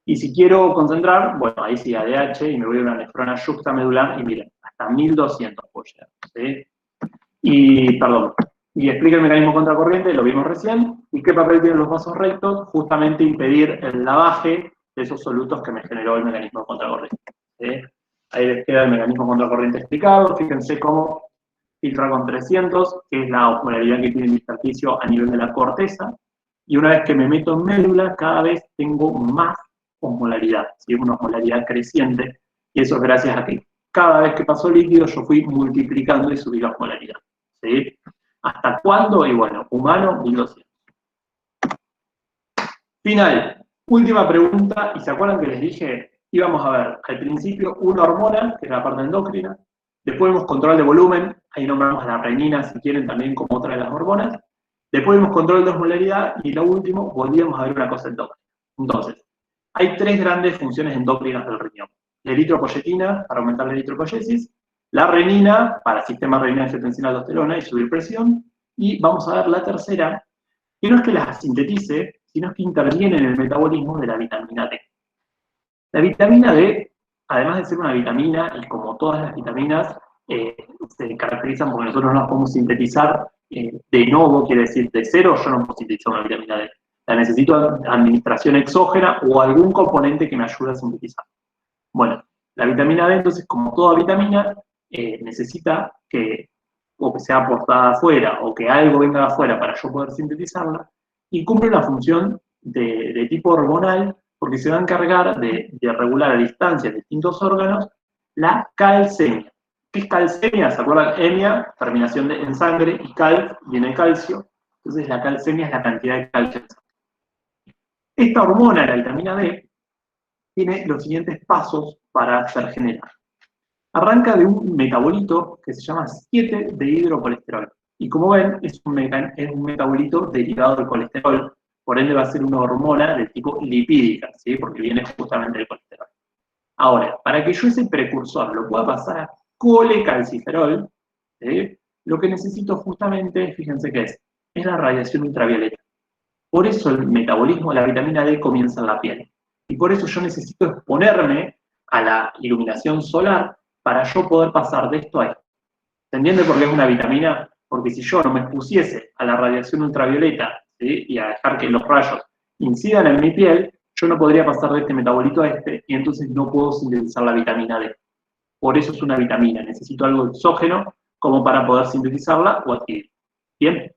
Y si quiero concentrar, bueno, ahí sí ADH y me voy a una nefrona yuxtamedular y miren, hasta 1200 puedo llegar, ¿sí? Y, perdón, y explica el mecanismo contracorriente, lo vimos recién, y qué papel tienen los vasos rectos, justamente impedir el lavaje de esos solutos que me generó el mecanismo contracorriente, ¿sí? Ahí les queda el mecanismo contracorriente explicado, fíjense cómo filtra con 300, que es la osmolaridad que tiene el intersticio a nivel de la corteza, y una vez que me meto en médula, cada vez tengo más osmolaridad, ¿sí? Una osmolaridad creciente, y eso es gracias a que cada vez que pasó líquido yo fui multiplicando y subí la osmolaridad, ¿sí? ¿Hasta cuándo? Y bueno, humano, 1200. Final, última pregunta, y se acuerdan que les dije, íbamos a ver al principio una hormona, que es la parte endocrina, después vemos control de volumen, ahí nombramos a la renina si quieren también como otra de las hormonas, después vemos control de osmolaridad, y lo último, volvíamos a ver una cosa endocrina. Entonces, hay tres grandes funciones endócrinas del riñón. La eritropoyetina, para aumentar la eritropoyesis, la renina, para el sistema renina-angiotensina-aldosterona y subir presión, y vamos a ver la tercera, que no es que las sintetice, sino que interviene en el metabolismo de la vitamina D. La vitamina D, además de ser una vitamina, y como todas las vitaminas, se caracterizan porque nosotros no las podemos sintetizar de novo, quiere decir de cero, yo no puedo sintetizar una vitamina D. La necesito administración exógena o algún componente que me ayude a sintetizar. Bueno, la vitamina D, entonces, como toda vitamina, necesita que o que sea aportada afuera o que algo venga de afuera para yo poder sintetizarla, y cumple una función de tipo hormonal porque se va a encargar de regular a distancia en distintos órganos la calcemia. ¿Qué es calcemia? ¿Se acuerdan? Emia, terminación en sangre, y cal viene de calcio. Entonces la calcemia es la cantidad de calcio en sangre. Esta hormona, la vitamina D, tiene los siguientes pasos para ser generada. Arranca de un metabolito que se llama 7-dehidrocolesterol. Y como ven, es un metabolito derivado del colesterol, por ende va a ser una hormona de tipo lipídica, ¿sí? Porque viene justamente del colesterol. Ahora, para que yo ese precursor lo pueda pasar a colecalciferol, ¿sí? Lo que necesito justamente, fíjense qué es la radiación ultravioleta. Por eso el metabolismo de la vitamina D comienza en la piel. Y por eso yo necesito exponerme a la iluminación solar para yo poder pasar de esto a esto. ¿Se entiende por qué es una vitamina? Porque si yo no me expusiese a la radiación ultravioleta, ¿sí? Y a dejar que los rayos incidan en mi piel, yo no podría pasar de este metabolito a este, y entonces no puedo sintetizar la vitamina D. Por eso es una vitamina, necesito algo exógeno como para poder sintetizarla o adquirir. ¿Bien?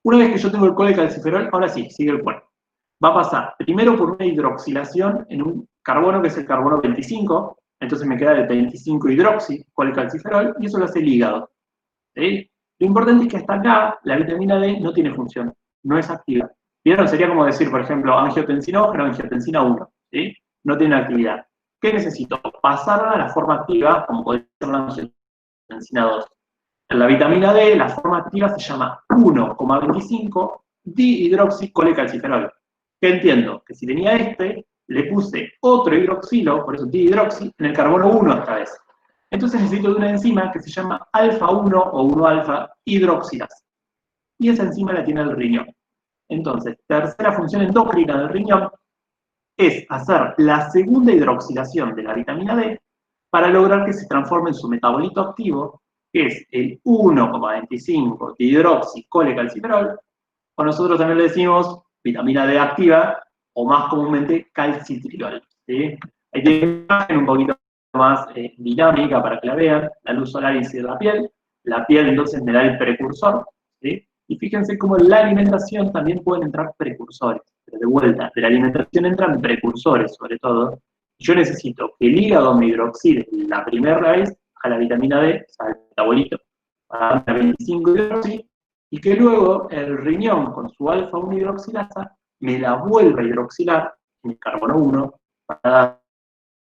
Una vez que yo tengo el colecalciferol, ahora sí, sigue el cuerpo. Va a pasar primero por una hidroxilación en un carbono que es el carbono 25, entonces me queda el 25 hidroxi, colecalciferol, y eso lo hace el hígado. ¿Sí? Lo importante es que hasta acá la vitamina D no tiene función, no es activa. ¿Vieron? Sería como decir, por ejemplo, angiotensinógeno, angiotensina 1, ¿sí? No tiene actividad. ¿Qué necesito? Pasarla a la forma activa, como puede ser la angiotensina 2. En la vitamina D, la forma activa se llama 1,25 dihidroxicolecalciferol. ¿Qué entiendo? Que si tenía este, le puse otro hidroxilo, por eso dihidroxi, en el carbono 1 esta vez. Entonces necesito de una enzima que se llama alfa 1 o 1-alfa hidroxilasa. Y esa enzima la tiene el riñón. Entonces, tercera función endocrina del riñón es hacer la segunda hidroxilación de la vitamina D para lograr que se transforme en su metabolito activo, que es el 1,25 dihidroxicolecalciferol, o nosotros también le decimos vitamina D activa, o más comúnmente calcitriol. ¿Sí? Ahí tiene una imagen un poquito más dinámica para que la vean. La luz solar incide en la piel entonces me da el precursor, ¿sí? Y fíjense cómo en la alimentación también pueden entrar precursores. Pero de vuelta, de la alimentación entran precursores sobre todo. Yo necesito que el hígado me hidroxile la primera vez a la vitamina D, o sea, el metabolito, para dar 25 hidroxi, y que luego el riñón con su alfa-1 hidroxilasa me la vuelva a hidroxilar en el carbono 1 para dar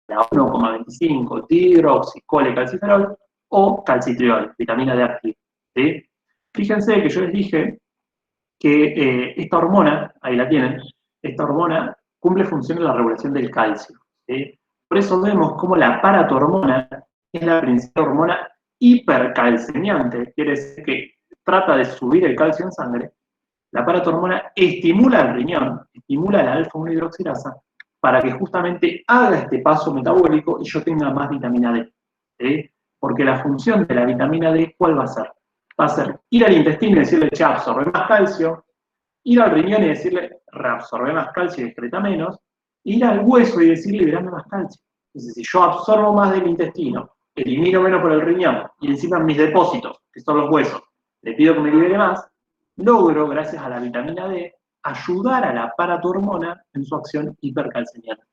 la 1,25 dihidroxicolecalciferol o calcitriol, vitamina D activa. ¿Sí? Fíjense que yo les dije que esta hormona, ahí la tienen, esta hormona cumple función en la regulación del calcio. ¿Sí? Por eso vemos cómo la paratormona es la principal hormona hipercalcemiante, quiere decir que trata de subir el calcio en sangre. La paratormona estimula el riñón, estimula la alfa-1 hidroxilasa para que justamente haga este paso metabólico y yo tenga más vitamina D. ¿Sí? Porque la función de la vitamina D, ¿cuál va a ser? Va a ser ir al intestino y decirle, che, absorbe más calcio, ir al riñón y decirle, reabsorbe más calcio y excreta menos, e ir al hueso y decirle, liberame más calcio. Entonces, si yo absorbo más del intestino, elimino menos por el riñón, y encima mis depósitos, que son los huesos, le pido que me libere más, logro, gracias a la vitamina D, ayudar a la paratormona en su acción hipercalcemiante.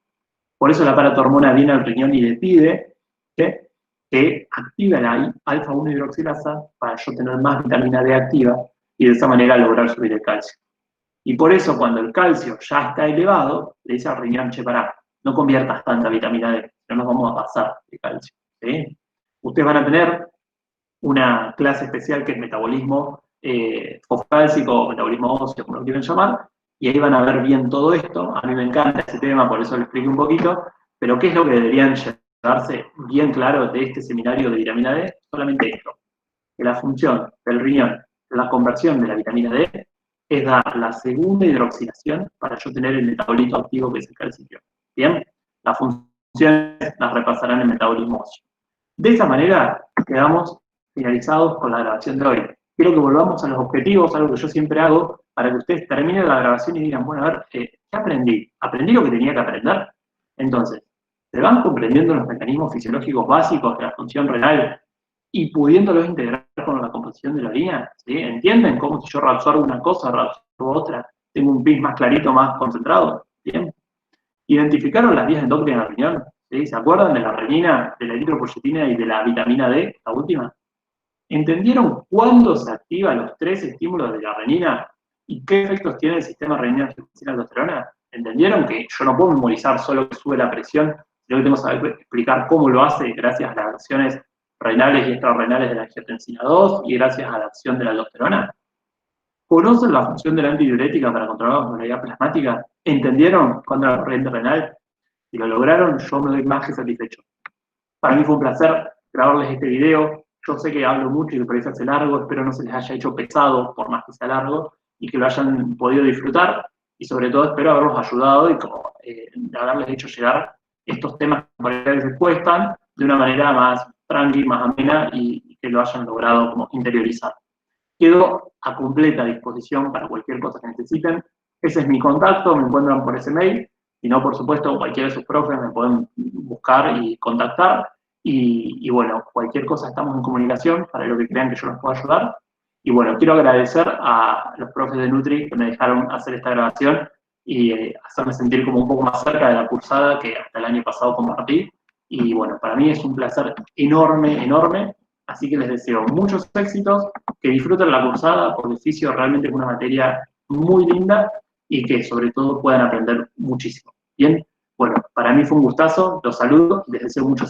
Por eso la paratormona viene al riñón y le pide que active la alfa-1 hidroxilasa para yo tener más vitamina D activa y de esa manera lograr subir el calcio. Y por eso cuando el calcio ya está elevado, le dice al riñón, che, pará, no conviertas tanta vitamina D, no nos vamos a pasar de calcio. ¿Sí? Ustedes van a tener una clase especial que es metabolismo fosfocálcico o metabolismo óseo, como lo quieran llamar, y ahí van a ver bien todo esto. A mí me encanta ese tema, por eso lo expliqué un poquito, pero ¿qué es lo que deberían llevarse bien claro de este seminario de vitamina D? Solamente esto, que la función del riñón, la conversión de la vitamina D, es dar la segunda hidroxilación para yo tener el metabolito activo que es el calcitriol. ¿Bien? Las funciones las repasarán en metabolismo óseo. De esa manera quedamos finalizados con la grabación de hoy. Quiero que volvamos a los objetivos, algo que yo siempre hago, para que ustedes terminen la grabación y digan, bueno, a ver, ¿qué aprendí? ¿Aprendí lo que tenía que aprender? Entonces, se van comprendiendo los mecanismos fisiológicos básicos de la función renal y pudiéndolos integrar con la composición de la orina, ¿sí? ¿Entienden cómo si yo reabsorbo una cosa, reabsorbo otra, tengo un pis más clarito, más concentrado? ¿Bien? ¿Identificaron las vías endócrinas de la riñón? ¿Sí? ¿Se acuerdan de la renina, de la eritropoyetina y de la vitamina D, la última? ¿Entendieron cuándo se activan los tres estímulos de la renina y qué efectos tiene el sistema renina-angiotensina-aldosterona? ¿Entendieron que yo no puedo memorizar solo que sube la presión, sino que tengo que saber explicar cómo lo hace gracias a las acciones renales y extrarrenales de la angiotensina 2 y gracias a la acción de la aldosterona? ¿Conocen la función de la antidiurética para controlar la osmolaridad plasmática? ¿Entendieron cuándo la corriente renal? Si lo lograron, yo me doy más que satisfecho. Para mí fue un placer grabarles este video. Yo sé que hablo mucho y que por eso hace largo, espero no se les haya hecho pesado por más que sea largo y que lo hayan podido disfrutar y sobre todo espero haberlos ayudado y como, haberles hecho llegar estos temas que por ahí a veces cuestan de una manera más tranqui, más amena y que lo hayan logrado como interiorizar. Quedo a completa disposición para cualquier cosa que necesiten. Ese es mi contacto, me encuentran por ese mail. Si no, por supuesto, cualquiera de sus profes me pueden buscar y contactar. Y bueno, cualquier cosa estamos en comunicación para lo que crean que yo los pueda ayudar. Y bueno, quiero agradecer a los profes de Nutri que me dejaron hacer esta grabación y hacerme sentir como un poco más cerca de la cursada que hasta el año pasado compartí. Y bueno, para mí es un placer enorme, enorme. Así que les deseo muchos éxitos, que disfruten la cursada, porque el fisio realmente es una materia muy linda y que sobre todo puedan aprender muchísimo. Bien, bueno, para mí fue un gustazo, los saludo y les deseo muchos